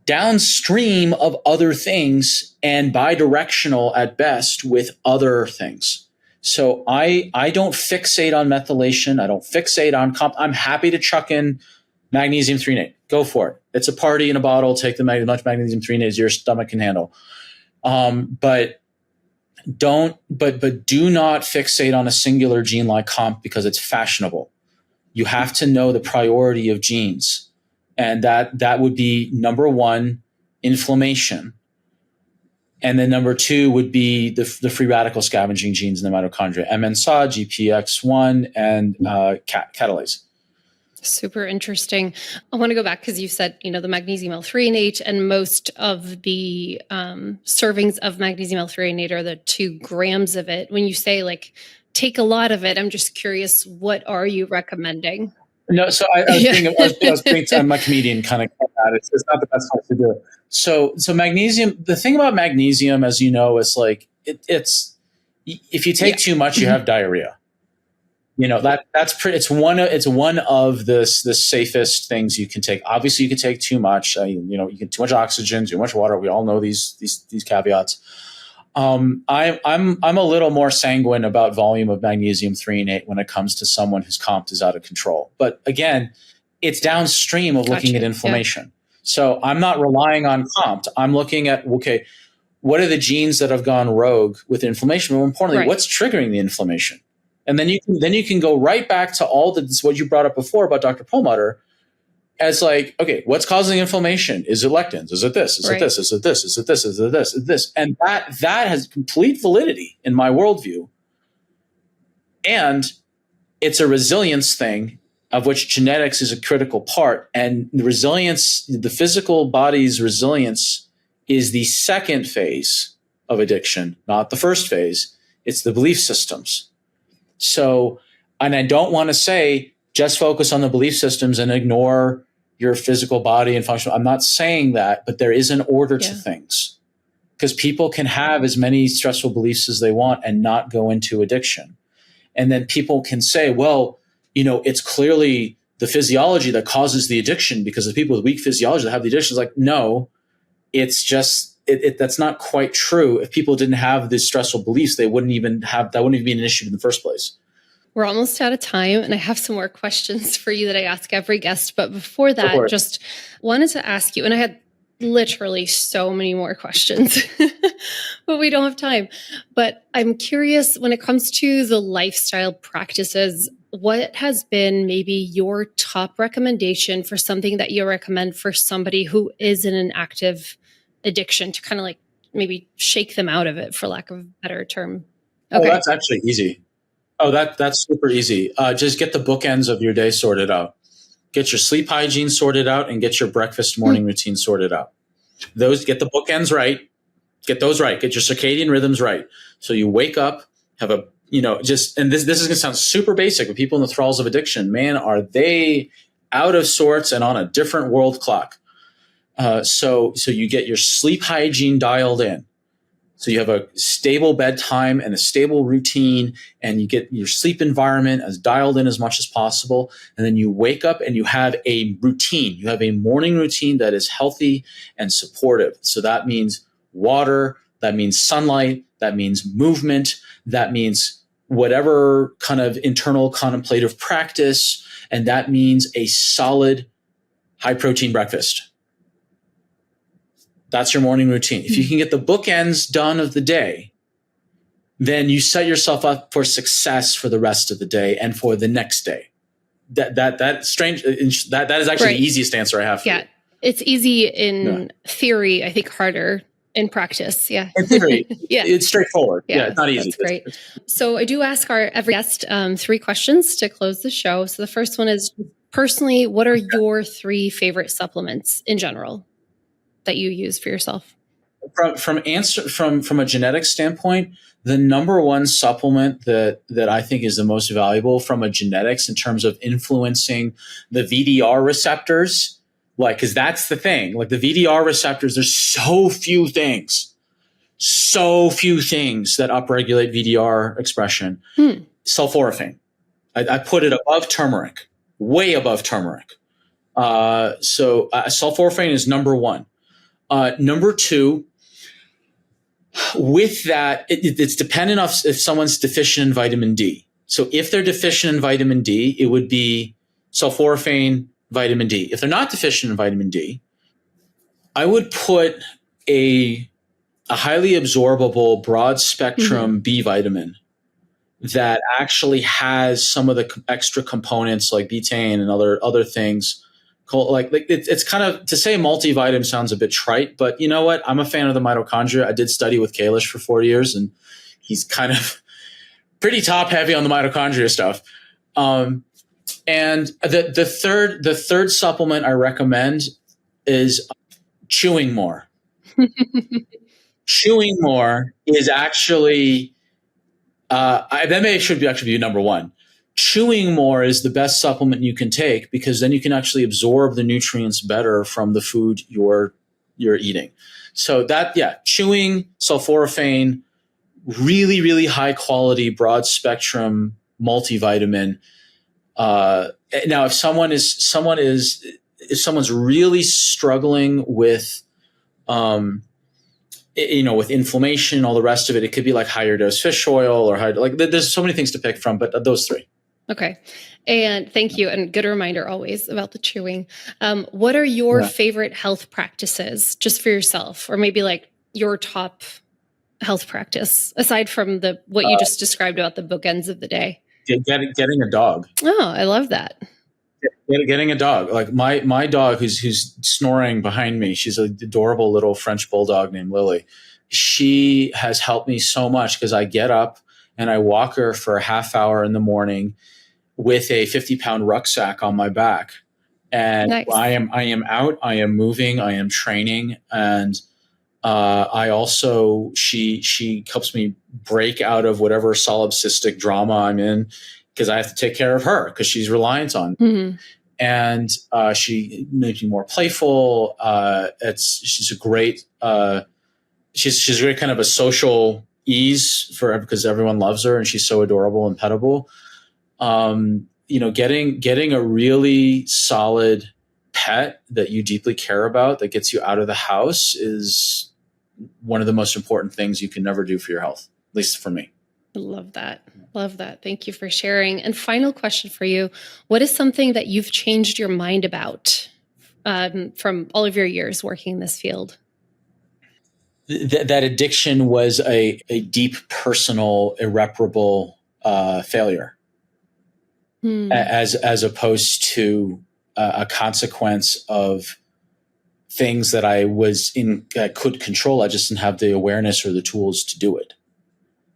downstream of other things and bidirectional at best with other things. So I don't fixate on methylation. I don't fixate on COMT. I'm happy to chuck in magnesium threonate. Go for it. It's a party in a bottle. Take as much magnesium threonate as your stomach can handle. But do not fixate on a singular gene like COMT because it's fashionable. You have to know the priority of genes. And that would be number 1, inflammation. And then number 2 would be the free radical scavenging genes in the mitochondria, MNSA, GPX1, and catalase. Super interesting. I want to go back because you said, the magnesium L-threonate, and most of the servings of magnesium L-threonate are the 2 grams of it. When you say take a lot of it, I'm just curious, what are you recommending? No, so I was thinking, I'm a comedian kind of at it. It's not the best way to do it. So magnesium, the thing about magnesium, as you know, is it's if you take too much, you have diarrhea. It's one of the safest things you can take. Obviously, you can take too much. You get too much oxygen, too much water. We all know these caveats. I'm a little more sanguine about volume of magnesium threonate when it comes to someone whose COMT is out of control. But again, it's downstream of looking at inflammation. Yeah. So I'm not relying on COMT. I'm looking at, okay, what are the genes that have gone rogue with inflammation? More importantly, what's triggering the inflammation? And then you can go right back to all what you brought up before about Dr. Perlmutter as okay, what's causing inflammation? Is it lectins? Is it this? Is it this? Is it this? Is it this? Is it this? Is it this? And that has complete validity in my worldview. And it's a resilience thing of which genetics is a critical part. And the resilience, the physical body's resilience is the second phase of addiction, not the first phase. It's the belief systems. So, and I don't want to say just focus on the belief systems and ignore your physical body and function. I'm not saying that, but there is an order to things, because people can have as many stressful beliefs as they want and not go into addiction. And then people can say, well, it's clearly the physiology that causes the addiction because the people with weak physiology that have the addiction. It's no, it's just, that's not quite true. If people didn't have these stressful beliefs, that wouldn't even be an issue in the first place. We're almost out of time, and I have some more questions for you that I ask every guest. But before that, just wanted to ask you, and I had literally so many more questions, but we don't have time. But I'm curious, when it comes to the lifestyle practices, what has been maybe your top recommendation for something that you recommend for somebody who is in an active addiction to kind of maybe shake them out of it, for lack of a better term? Okay. Oh, that's actually easy. Oh, that's super easy. Just get the bookends of your day sorted out. Get your sleep hygiene sorted out and get your breakfast morning routine sorted out. Get the bookends right. Get those right. Get your circadian rhythms right. So you wake up, have a and this is going to sound super basic, but people in the thralls of addiction, man, are they out of sorts and on a different world clock. So you get your sleep hygiene dialed in. So you have a stable bedtime and a stable routine, and you get your sleep environment as dialed in as much as possible. And then you wake up and you have a routine. You have a morning routine that is healthy and supportive. So that means water, that means sunlight, that means movement, that means whatever kind of internal contemplative practice, and that means a solid high protein breakfast. That's your morning routine. If you can get the bookends done of the day, then you set yourself up for success for the rest of the day and for the next day. That is actually the easiest answer I have for you. It's easy in theory, I think harder in practice. Yeah. In theory, it's straightforward. Yeah, it's not easy. That's great. So I do ask our every guest 3 questions to close the show. So the first one is, personally, what are your 3 favorite supplements in general that you use for yourself? From a genetic standpoint, the number one supplement that I think is the most valuable from a genetics in terms of influencing the VDR receptors, because that's the thing. Like the VDR receptors, there's so few things that upregulate VDR expression. Sulforaphane. I put it above turmeric, way above turmeric. So sulforaphane is number one. Number 2, with that, it's dependent on if someone's deficient in vitamin D. So if they're deficient in vitamin D, it would be sulforaphane, vitamin D. If they're not deficient in vitamin D, I would put a highly absorbable broad spectrum B vitamin that actually has some of the extra components like betaine and other things. Like it's kind of, to say multivitamin sounds a bit trite, but you know what? I'm a fan of the mitochondria. I did study with Kailash for 4 years, and he's kind of pretty top heavy on the mitochondria stuff. And the third supplement I recommend is chewing more. Chewing more is actually should be number 1. Chewing more is the best supplement you can take, because then you can actually absorb the nutrients better from the food you're eating. So chewing, sulforaphane, really, really high quality, broad spectrum multivitamin. Now, if someone's really struggling with, with inflammation, all the rest of it, it could be like higher dose fish oil there's so many things to pick from, but those 3. Okay. And thank you. And good reminder always about the chewing. What are your favorite health practices just for yourself, or maybe like your top health practice aside from what you just described about the bookends of the day? Getting a dog. Oh, I love that. Getting a dog. Like my dog who's snoring behind me, she's an adorable little French bulldog named Lily. She has helped me so much because I get up and I walk her for a half hour in the morning with a 50-pound rucksack on my back. And nice. I am out, I am moving, I am training. And I also, she helps me break out of whatever solipsistic drama I'm in, because I have to take care of her because she's reliant on me. And she makes me more playful. She's a great she's very kind of a social ease because everyone loves her and she's so adorable and pettable. Getting a really solid pet that you deeply care about that gets you out of the house is one of the most important things you can never do for your health, at least for me. I love that. Love that. Thank you for sharing. And final question for you. What is something that you've changed your mind about from all of your years working in this field? That addiction was a deep, personal, irreparable failure, as opposed to a consequence of things that I could control. I just didn't have the awareness or the tools to do it.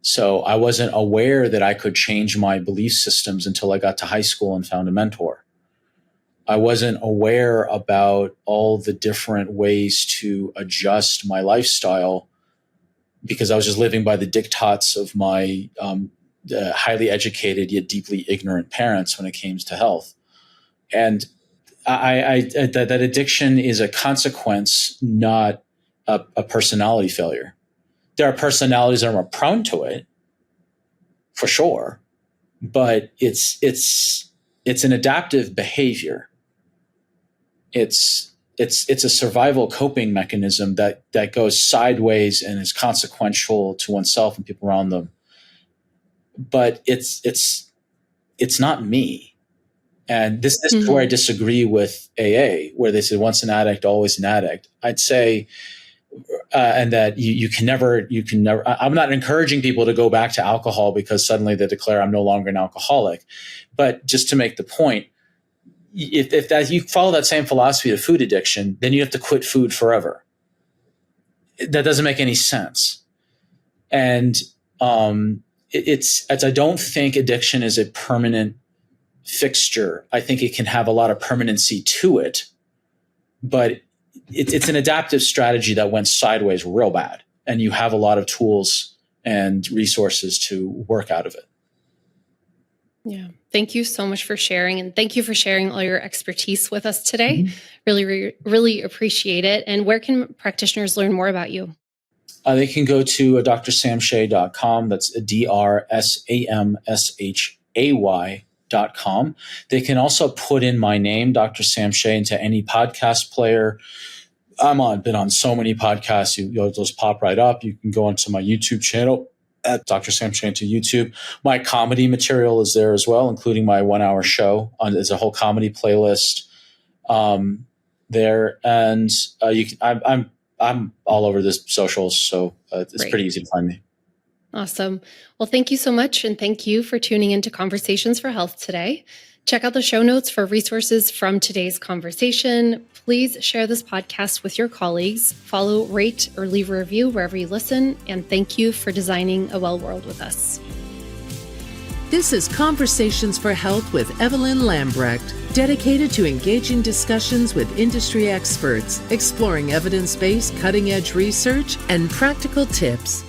So I wasn't aware that I could change my belief systems until I got to high school and found a mentor. I wasn't aware about all the different ways to adjust my lifestyle because I was just living by the diktats of my highly educated yet deeply ignorant parents when it came to health. And that addiction is a consequence, not a personality failure. There are personalities that are more prone to it, for sure, but it's an adaptive behavior. It's a survival coping mechanism that goes sideways and is consequential to oneself and people around them. But it's not me. And this is where I disagree with AA, where they say once an addict, always an addict. I'd say, and that you can never, I'm not encouraging people to go back to alcohol because suddenly they declare I'm no longer an alcoholic. But just to make the point, if that you follow that same philosophy of food addiction, then you have to quit food forever. That doesn't make any sense. And I don't think addiction is a permanent fixture. I think it can have a lot of permanency to it, but it's an adaptive strategy that went sideways real bad, and you have a lot of tools and resources to work out of it. Yeah. Thank you so much for sharing, and thank you for sharing all your expertise with us today. Really appreciate it. And where can practitioners learn more about you? They can go to drsamshay.com. That's drsamshay.com. They can also put in my name, Dr. Sam Shay, into any podcast player. Been on so many podcasts. Those pop right up. You can go onto my YouTube channel at Dr. Sam Shay to YouTube. My comedy material is there as well, including my 1-hour show. There's a whole comedy playlist there, and I'm all over the socials, so it's pretty easy to find me. Awesome. Well, thank you so much. And thank you for tuning into Conversations for Health today. Check out the show notes for resources from today's conversation. Please share this podcast with your colleagues. Follow, rate, or leave a review wherever you listen. And thank you for designing a well world with us. This is Conversations for Health with Evelyn Lambrecht, dedicated to engaging discussions with industry experts, exploring evidence-based cutting-edge research and practical tips.